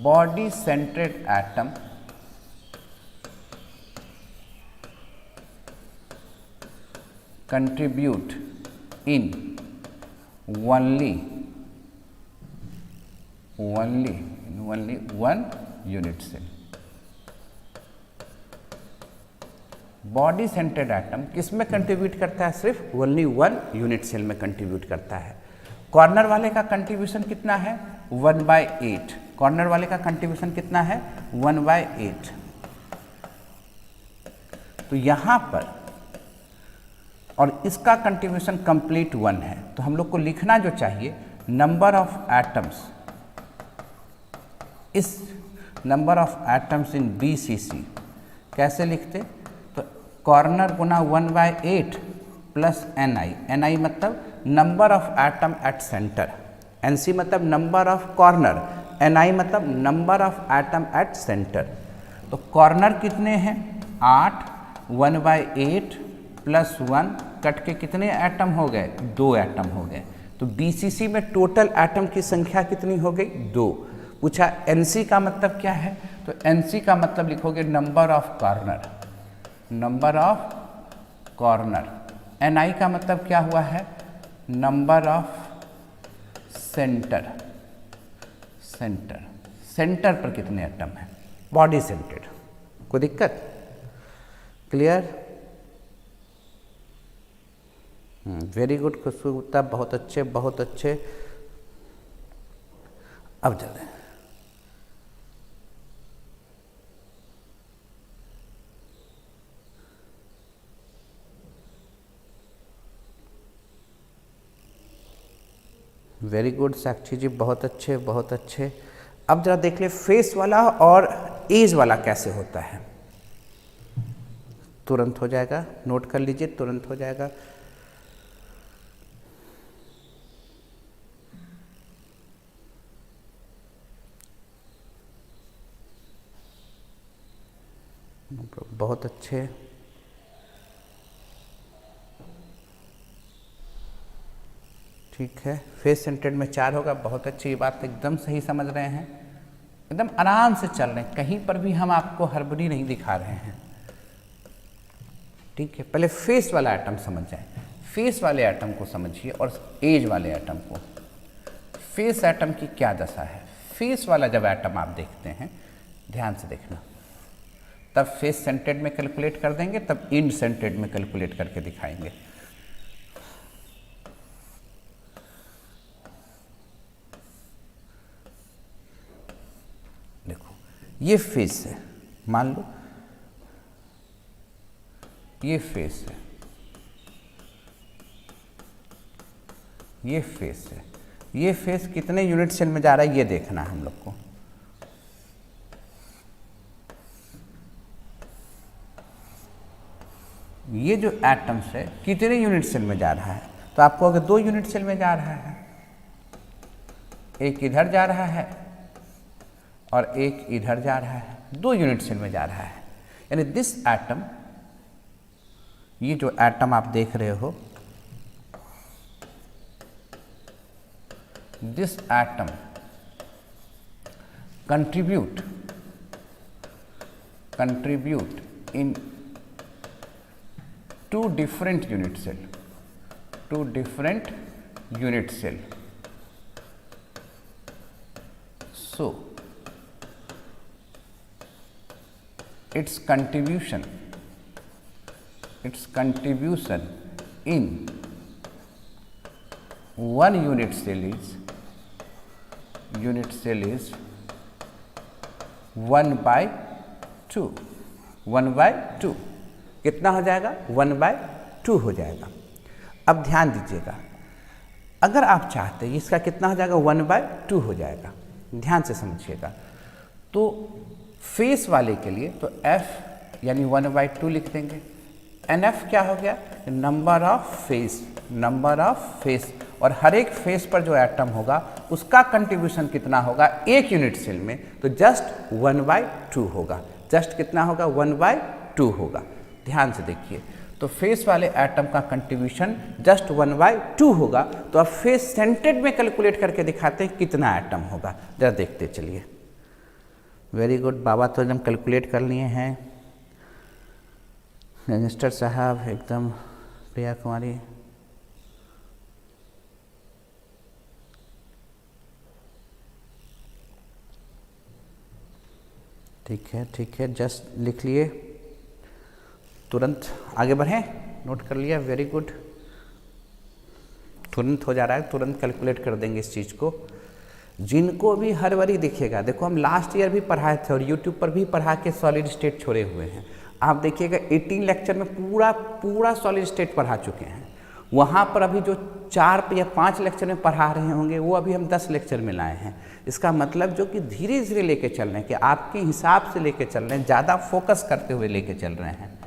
Body centred atom contribute in only one unit cell। Body centred atom किस में कंट्रीब्यूट करता है, सिर्फ ओनली वन यूनिट सेल में कंट्रीब्यूट करता है। कॉर्नर वाले का कंट्रीब्यूशन कितना है, 1/8। कॉर्नर वाले का कंट्रीब्यूशन कितना है, 1/8। तो यहां पर और इसका कंट्रीब्यूशन कंप्लीट 1 है, तो हम लोग को लिखना जो चाहिए नंबर ऑफ एटम्स, इस number of atoms in BCC कैसे लिखते, तो कॉर्नर गुना 1/8 प्लस NI मतलब number of atom at centre, NC मतलब नंबर ऑफ कॉर्नर, NI मतलब number of atom at centre. तो कॉर्नर कितने हैं, 8, 1/8 प्लस 1 कट के कितने एटम हो गए, 2 एटम हो गए। तो BCC में टोटल एटम की संख्या कितनी हो गई, 2। पूछा NC का मतलब क्या है, तो NC का मतलब लिखोगे number of corner, number of corner. NI का मतलब क्या हुआ है, नंबर ऑफ सेंटर, सेंटर पर कितने एटम है, बॉडी सेंटेड। कोई दिक्कत, क्लियर? वेरी गुड खुशबू गुप्ता, बहुत अच्छे बहुत अच्छे। अब चलें, वेरी गुड साक्षी जी, बहुत अच्छे बहुत अच्छे। अब जरा देख ले फेस वाला और एज वाला कैसे होता है, तुरंत हो जाएगा, नोट कर लीजिए, तुरंत हो जाएगा। बहुत अच्छे, ठीक है। फेस सेंटेड में 4 होगा, बहुत अच्छी, ये बात एकदम सही समझ रहे हैं, एकदम आराम से चल रहे हैं, कहीं पर भी हम आपको हड़बड़ी नहीं दिखा रहे हैं, ठीक है। पहले फेस वाला आइटम समझ जाए, फेस वाले आइटम को समझिए और एज वाले आइटम को। फेस आइटम की क्या दशा है, फेस वाला जब आइटम आप देखते हैं, ध्यान से देखना, तब फेस सेंटेड में कैलकुलेट कर देंगे, तब इंड सेंटेड में कैलकुलेट करके दिखाएंगे। देखो ये फेस है, मान लो ये फेस है, ये फेस है, ये फेस कितने यूनिट सेल में जा रहा है ये देखना है हम लोग को। ये जो एटम्स है कितने यूनिट सेल में जा रहा है, तो आपको अगर 2 यूनिट सेल में जा रहा है, एक इधर जा रहा है और एक इधर जा रहा है, 2 यूनिट सेल में जा रहा है। यानी दिस एटम, ये जो एटम आप देख रहे हो, this atom contribute in 2 different unit cell, 2 different unit cell. So its contribution in 1 unit cell is 1/2, 1/2 कितना हो जाएगा? 1/2 हो जाएगा। अब ध्यान दीजिएगा, अगर आप चाहते हैं इसका कितना हो जाएगा? 1/2 हो जाएगा। ध्यान से समझिएगा। तो फेस वाले के लिए तो f यानी 1/2 लिख देंगे। NF क्या हो गया? नंबर ऑफ फेस, और हर एक फेस पर जो एटम होगा उसका कंट्रीब्यूशन कितना होगा एक यूनिट सेल में? तो जस्ट 1/2 होगा। जस्ट कितना होगा? 1/2 होगा। ध्यान से देखिए, तो फेस वाले एटम का कंट्रीब्यूशन जस्ट 1/2 होगा। तो अब फेस सेंटेड में कैलकुलेट करके दिखाते हैं कितना एटम होगा, जरा देखते चलिए। वेरी गुड, बाबा तो एकदम कैलकुलेट कर लिए हैं। रजिस्टर साहब एकदम, प्रिया कुमारी, ठीक है, जस्ट लिख लिए, तुरंत आगे बढ़ें। नोट कर लिया, वेरी गुड, तुरंत हो जा रहा है, तुरंत कैलकुलेट कर देंगे इस चीज़ को। जिनको भी हर बारी दिखेगा, देखो हम लास्ट ईयर भी पढ़ाए थे और यूट्यूब पर भी पढ़ा के सॉलिड स्टेट छोड़े हुए हैं। आप देखिएगा 18 लेक्चर में पूरा सॉलिड स्टेट पढ़ा चुके हैं। वहाँ पर अभी जो 4 या 5 लेक्चर में पढ़ा रहे होंगे वो अभी हम 10 लेक्चर में लाए हैं। इसका मतलब जो कि धीरे धीरे लेके चल रहे हैं, कि आपके हिसाब से लेके चल रहे हैं, ज़्यादा फोकस करते हुए लेके चल रहे हैं।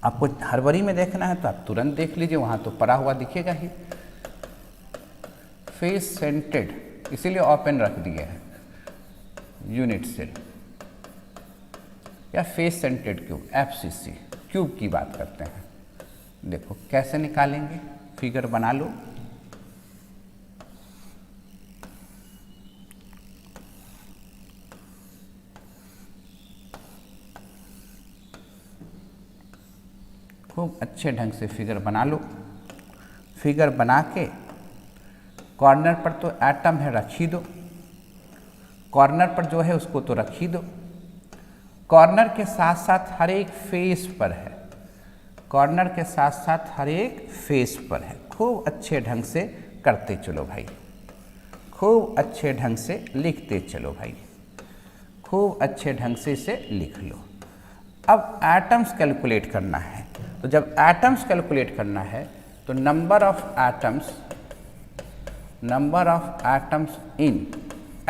आपको हरवरी में देखना है तो आप तुरंत देख लीजिए, वहाँ तो पढ़ा हुआ दिखेगा ही। फेस सेंटेड इसीलिए ओपन रख दिए हैं यूनिट सेल, या face scented cube, FCC cube की बात करते हैं। देखो कैसे निकालेंगे, फिगर बना लो। खूब अच्छे ढंग से फिगर बना लो। फिगर बना के कॉर्नर पर तो एटम है, रख ही दो। कॉर्नर पर जो है उसको तो रख ही दो। कॉर्नर के साथ साथ हर एक फेस पर है, कॉर्नर के साथ साथ हर एक फेस पर है। खूब अच्छे ढंग से करते चलो भाई, खूब अच्छे ढंग से लिखते चलो भाई, खूब अच्छे ढंग से इसे लिख लो। अब एटम्स कैलकुलेट करना है, तो जब एटम्स कैलकुलेट करना है तो number of atoms in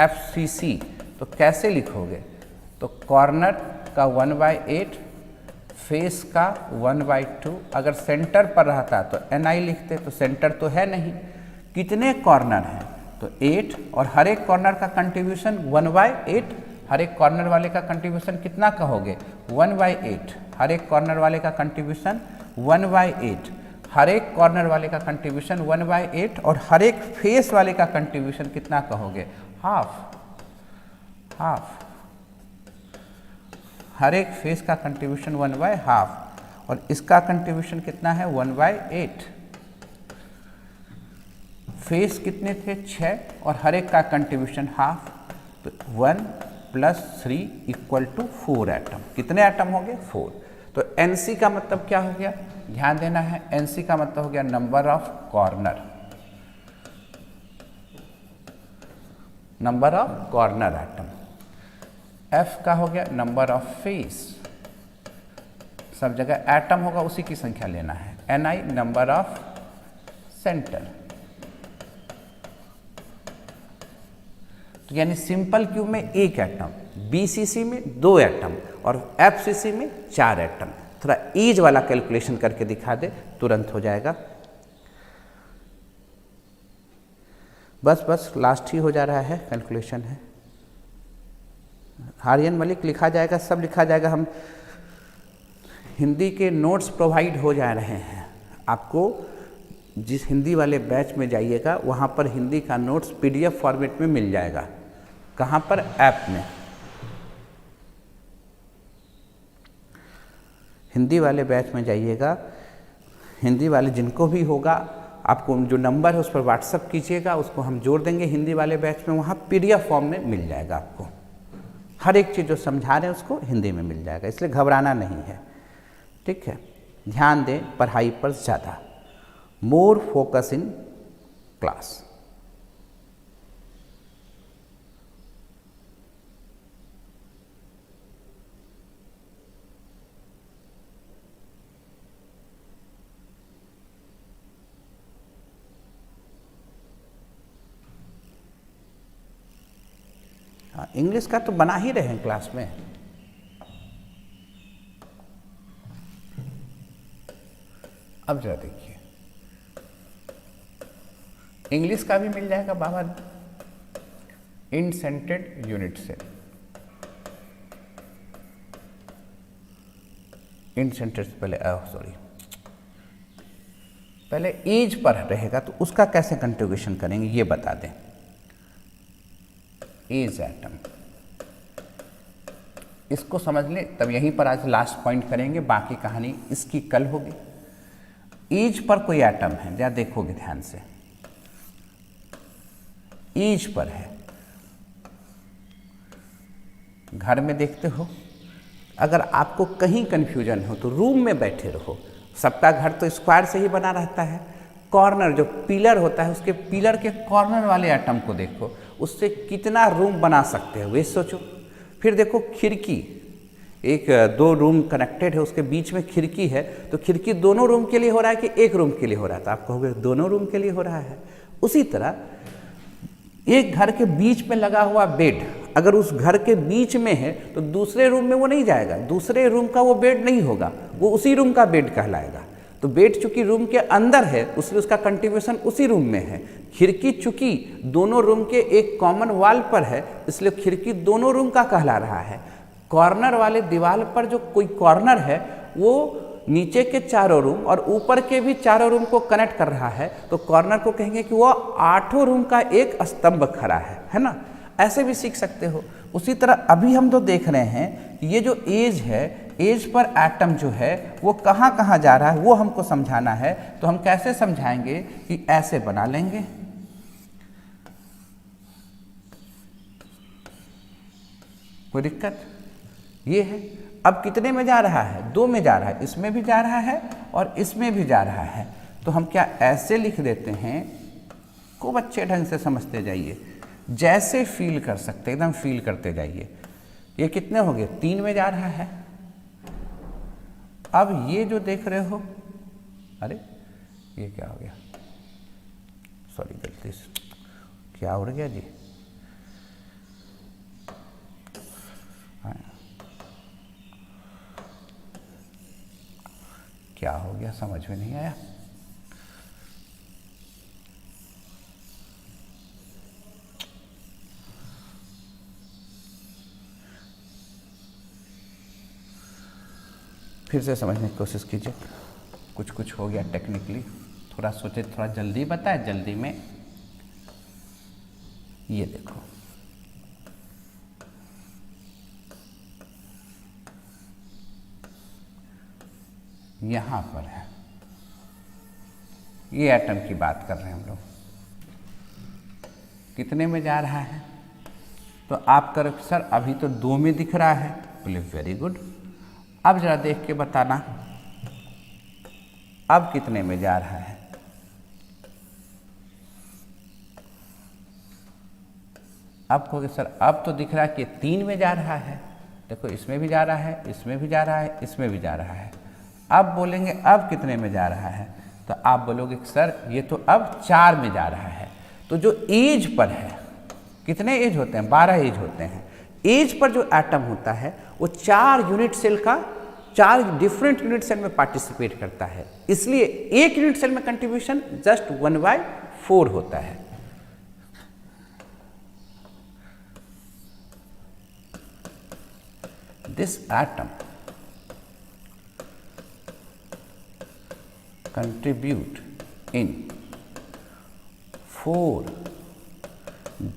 FCC तो कैसे लिखोगे? तो कॉर्नर का 1/8, फेस का 1/2। अगर सेंटर पर रहता तो NI लिखते, तो सेंटर तो है नहीं। कितने कॉर्नर हैं? तो 8, और हर एक कॉर्नर का कंट्रीब्यूशन 1/8। हर एक कॉर्नर वाले का कंट्रीब्यूशन कितना कहोगे? 1/8। हर एक कॉर्नर वाले का कंट्रीब्यूशन 1/8, हर एक कॉर्नर वाले का कंट्रीब्यूशन 1/8, और हर एक फेस वाले का कंट्रीब्यूशन कितना कहोगे? हाफ। हर एक फेस का कंट्रीब्यूशन 1/2, और इसका कंट्रीब्यूशन कितना है? 1/8। फेस कितने थे? 6, और हर एक का कंट्रीब्यूशन हाफ। तो 1 + 3 = 4 एटम। कितने एटम हो गए? 4। तो NC का मतलब क्या हो गया? ध्यान देना है, NC का मतलब हो गया number of corner atom. F का हो गया नंबर ऑफ फेस, सब जगह एटम होगा उसी की संख्या लेना है। NI number of centre. तो यानी सिंपल क्यूब में 1 एटम, BCC में 2 एटम, और FCC में 4 एटम। थोड़ा ईज वाला कैलकुलेशन करके दिखा दे, तुरंत हो जाएगा। बस लास्ट ही हो जा रहा है, कैलकुलेशन है। आर्यन मलिक लिखा जाएगा, सब लिखा जाएगा। हम हिंदी के नोट्स प्रोवाइड हो जा रहे हैं आपको। जिस हिंदी वाले बैच में जाइएगा वहाँ पर हिंदी का नोट्स PDF फॉर्मेट में मिल जाएगा। कहाँ पर? ऐप में। हिंदी वाले बैच में जाइएगा, हिंदी वाले जिनको भी होगा, आपको जो नंबर है उस पर व्हाट्सअप कीजिएगा, उसको हम जोड़ देंगे हिंदी वाले बैच में। वहाँ PDF फॉर्म में मिल जाएगा आपको। हर एक चीज़ जो समझा रहे हैं उसको हिंदी में मिल जाएगा, इसलिए घबराना नहीं है। ठीक है, ध्यान दें पढ़ाई पर ज़्यादा। more focus in class. English का तो बना ही रहे हैं क्लास में। अब जरा देखिए, इंग्लिश का भी मिल जाएगा बाबा, इंसेंटेड यूनिट सेल। इंसेंटेड पहले सॉरी पहले एज पर रहेगा, तो उसका कैसे कंट्रीब्यूशन करेंगे ये बता दें। एज एटम, इसको समझ ले, तब यहीं पर आज लास्ट पॉइंट करेंगे, बाकी कहानी इसकी कल होगी। एज पर कोई एटम है, जरा देखोगे ध्यान से, एज पर है, घर में देखते हो, अगर आपको कहीं कंफ्यूजन हो तो रूम में बैठे रहो। सबका घर तो स्क्वायर से ही बना रहता है, कॉर्नर जो पिलर होता है उसके पिलर के कॉर्नर वाले एटम को देखो, उससे कितना रूम बना सकते हो वे सोचो। फिर देखो खिड़की, एक दो रूम कनेक्टेड है, उसके बीच में खिड़की है, तो खिड़की दोनों रूम के लिए हो रहा है कि एक रूम के लिए हो रहा है, तो आप कहोगे दोनों रूम के लिए हो रहा है। उसी तरह एक घर के बीच में लगा हुआ बेड, अगर उस घर के बीच में है तो दूसरे रूम में वो नहीं जाएगा, दूसरे रूम का वो बेड नहीं होगा, वो उसी रूम का बेड कहलाएगा। तो बेड चूंकि रूम के अंदर है इसलिए उसका कंट्रीब्यूशन उसी रूम में है। खिड़की चूंकि दोनों रूम के एक कॉमन वॉल पर है इसलिए खिड़की दोनों रूम का कहला रहा है। कॉर्नर वाले दीवार पर जो कोई कॉर्नर है वो नीचे के चारों रूम और ऊपर के भी चारों रूम को कनेक्ट कर रहा है, तो कॉर्नर को कहेंगे कि वो 8 रूम का एक स्तंभ खड़ा है ना। ऐसे भी सीख सकते हो। उसी तरह अभी हम तो देख रहे हैं कि ये जो एज है, एज पर एटम जो है वो कहाँ कहाँ जा रहा है वो हमको समझाना है। तो हम कैसे समझाएंगे कि ऐसे बना लेंगे, कोई दिक्कत ये है। अब कितने में जा रहा है? 2 में जा रहा है, इसमें भी जा रहा है और इसमें भी जा रहा है। तो हम क्या ऐसे लिख देते हैं, खूब अच्छे ढंग से समझते जाइए, जैसे फील कर सकते एकदम फील करते जाइए। ये कितने हो गए? 3 में जा रहा है। अब ये जो देख रहे हो, अरे ये क्या हो गया, सॉरी गलती से क्या उड़ गया जी, क्या हो गया समझ में नहीं आया। फिर से समझने की कोशिश कीजिए। कुछ हो गया टेक्निकली, थोड़ा सोचे, थोड़ा जल्दी बताए, जल्दी में। ये देखो, यहां पर है, ये एटम की बात कर रहे हैं हम लोग। कितने में जा रहा है? तो आप करो सर अभी तो 2 में दिख रहा है, बोले वेरी गुड। अब जरा देख के बताना अब कितने में जा रहा है। अब कहोगे सर अब तो दिख रहा है कि 3 में जा रहा है। देखो इसमें भी जा रहा है, इसमें भी जा रहा है, इसमें भी जा रहा है। अब बोलेंगे अब कितने में जा रहा है, तो आप बोलोगे सर ये तो अब 4 में जा रहा है। तो जो एज पर है, कितने एज होते हैं? 12 एज होते हैं। एज पर जो एटम होता है वो 4 यूनिट सेल का 4 डिफरेंट यूनिट सेल में पार्टिसिपेट करता है, इसलिए एक यूनिट सेल में कंट्रीब्यूशन जस्ट 1/4 होता है। This atom contribute in 4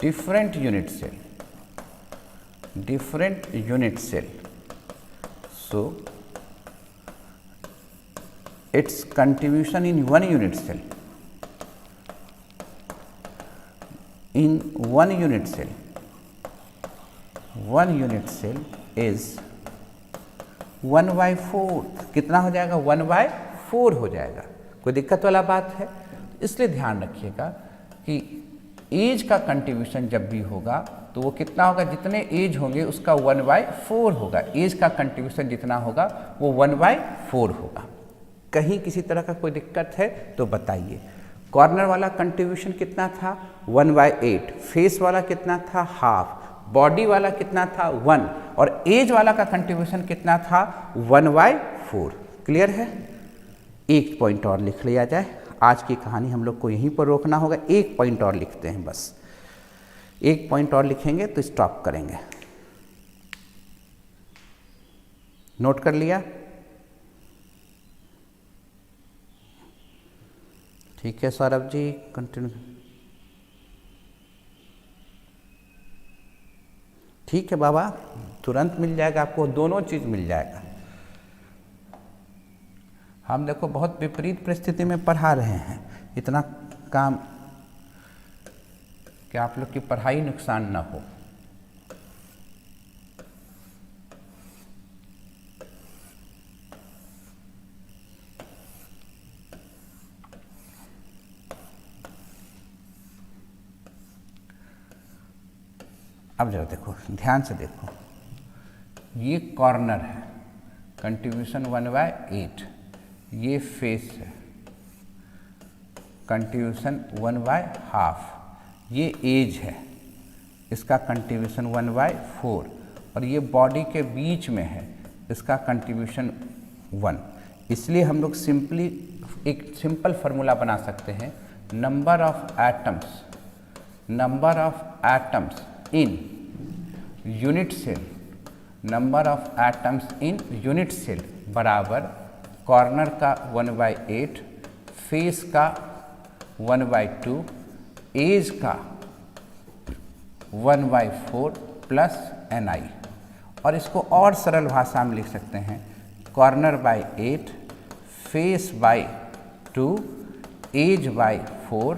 different unit cell. So its contribution in 1 unit cell, in 1 unit cell is 1/4। कितना हो जाएगा? 1/4 हो जाएगा। कोई दिक्कत वाला बात है? इसलिए ध्यान रखिएगा कि एज का कंट्रीब्यूशन जब भी होगा तो वो कितना होगा, जितने एज होंगे उसका 1/4 होगा। एज का कंट्रीब्यूशन जितना होगा वो 1/4 होगा। कहीं किसी तरह का कोई दिक्कत है तो बताइए। कॉर्नर वाला कंट्रीब्यूशन कितना था? 1/8। फेस वाला कितना था? हाफ। बॉडी वाला कितना था? 1। और एज वाला का कंट्रीब्यूशन कितना था? 1/4। क्लियर है? एक पॉइंट और लिख लिया जाए। आज की कहानी हम लोग को यहीं पर रोकना होगा। एक पॉइंट और लिखते हैं, बस एक पॉइंट और लिखेंगे तो स्टॉप करेंगे। नोट कर लिया? ठीक है सौरभ जी, कंटिन्यू। ठीक है बाबा, तुरंत मिल जाएगा आपको, दोनों चीज़ मिल जाएगा। हम देखो बहुत विपरीत परिस्थिति में पढ़ा रहे हैं, इतना काम कि आप लोग की पढ़ाई नुकसान ना हो। अब जरा देखो, ध्यान से देखो, ये कॉर्नर है, कंट्रीब्यूशन 1/8। ये फेस है, कंट्रीब्यूशन 1/2। ये एज है, इसका कंट्रीब्यूशन 1/4। और ये बॉडी के बीच में है, इसका कंट्रीब्यूशन 1। इसलिए हम लोग सिंपली एक सिंपल फार्मूला बना सकते हैं, number of atoms in unit cell, number of atoms in unit cell बराबर कॉर्नर का 1/8, फेस का 1/2, एज का 1/4 प्लस Ni। और इसको और सरल भाषा में लिख सकते हैं, corner 8, face 2, edge 4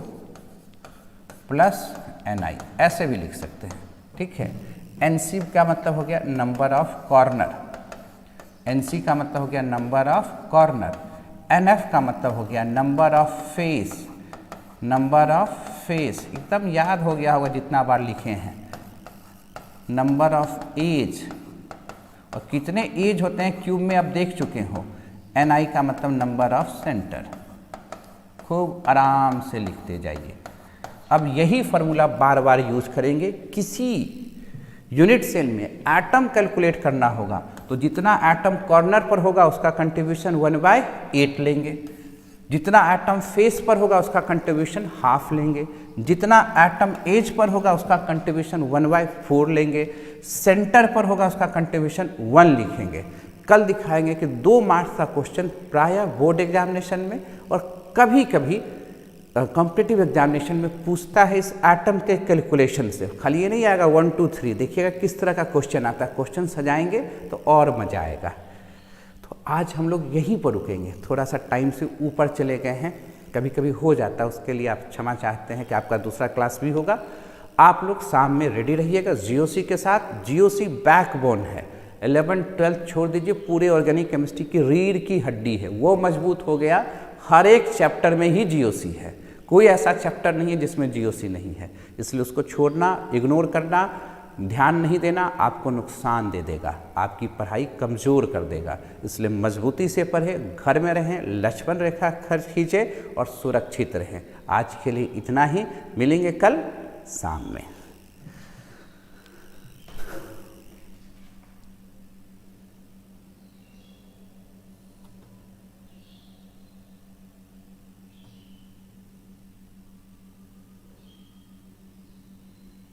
plus Ni, ऐसे भी लिख सकते हैं। ठीक है। NC का मतलब हो गया नंबर ऑफ कॉर्नर, NC का मतलब हो गया नंबर ऑफ कॉर्नर, NF का मतलब हो गया number of face, number of face एकदम याद हो गया होगा जितना बार लिखे हैं, नंबर ऑफ एज, और कितने एज होते हैं क्यूब में अब देख चुके हो। Ni का मतलब नंबर ऑफ सेंटर। खूब आराम से लिखते जाइए। अब यही फार्मूला बार बार यूज करेंगे। किसी यूनिट सेल में एटम कैलकुलेट करना होगा तो जितना एटम कॉर्नर पर होगा उसका कंट्रीब्यूशन 1/8 लेंगे, जितना एटम फेस पर होगा उसका कंट्रीब्यूशन हाफ लेंगे, जितना एटम एज पर होगा उसका कंट्रीब्यूशन 1/4 लेंगे, सेंटर पर होगा उसका कंट्रीब्यूशन 1 लिखेंगे। कल दिखाएंगे कि 2 मार्क्स का क्वेश्चन प्रायः बोर्ड एग्जामिनेशन में और कभी कभी कॉम्पिटिटिव एग्जामिनेशन में पूछता है इस एटम के कैलकुलेशन से। खाली ये नहीं आएगा 1 2 3, देखिएगा किस तरह का क्वेश्चन आता है। क्वेश्चन सजाएंगे तो और मजा आएगा। तो आज हम लोग यहीं पर रुकेंगे, थोड़ा सा टाइम से ऊपर चले गए हैं, कभी कभी हो जाता है, उसके लिए आप क्षमा चाहते हैं कि आपका दूसरा क्लास भी होगा। आप लोग शाम में रेडी रहिएगा GOC के साथ। GOC बैकबोन है, 11th 12th छोड़ दीजिए, पूरे ऑर्गेनिक केमिस्ट्री की रीढ़ की हड्डी है, वो मजबूत हो गया। हर एक चैप्टर में ही GOC है, कोई ऐसा चैप्टर नहीं है जिसमें GOC नहीं है। इसलिए उसको छोड़ना, इग्नोर करना, ध्यान नहीं देना आपको नुकसान दे देगा, आपकी पढ़ाई कमज़ोर कर देगा। इसलिए मजबूती से पढ़ें, घर में रहें, लक्ष्मण रेखा खींचे और सुरक्षित रहें। आज के लिए इतना ही, मिलेंगे कल शाम में।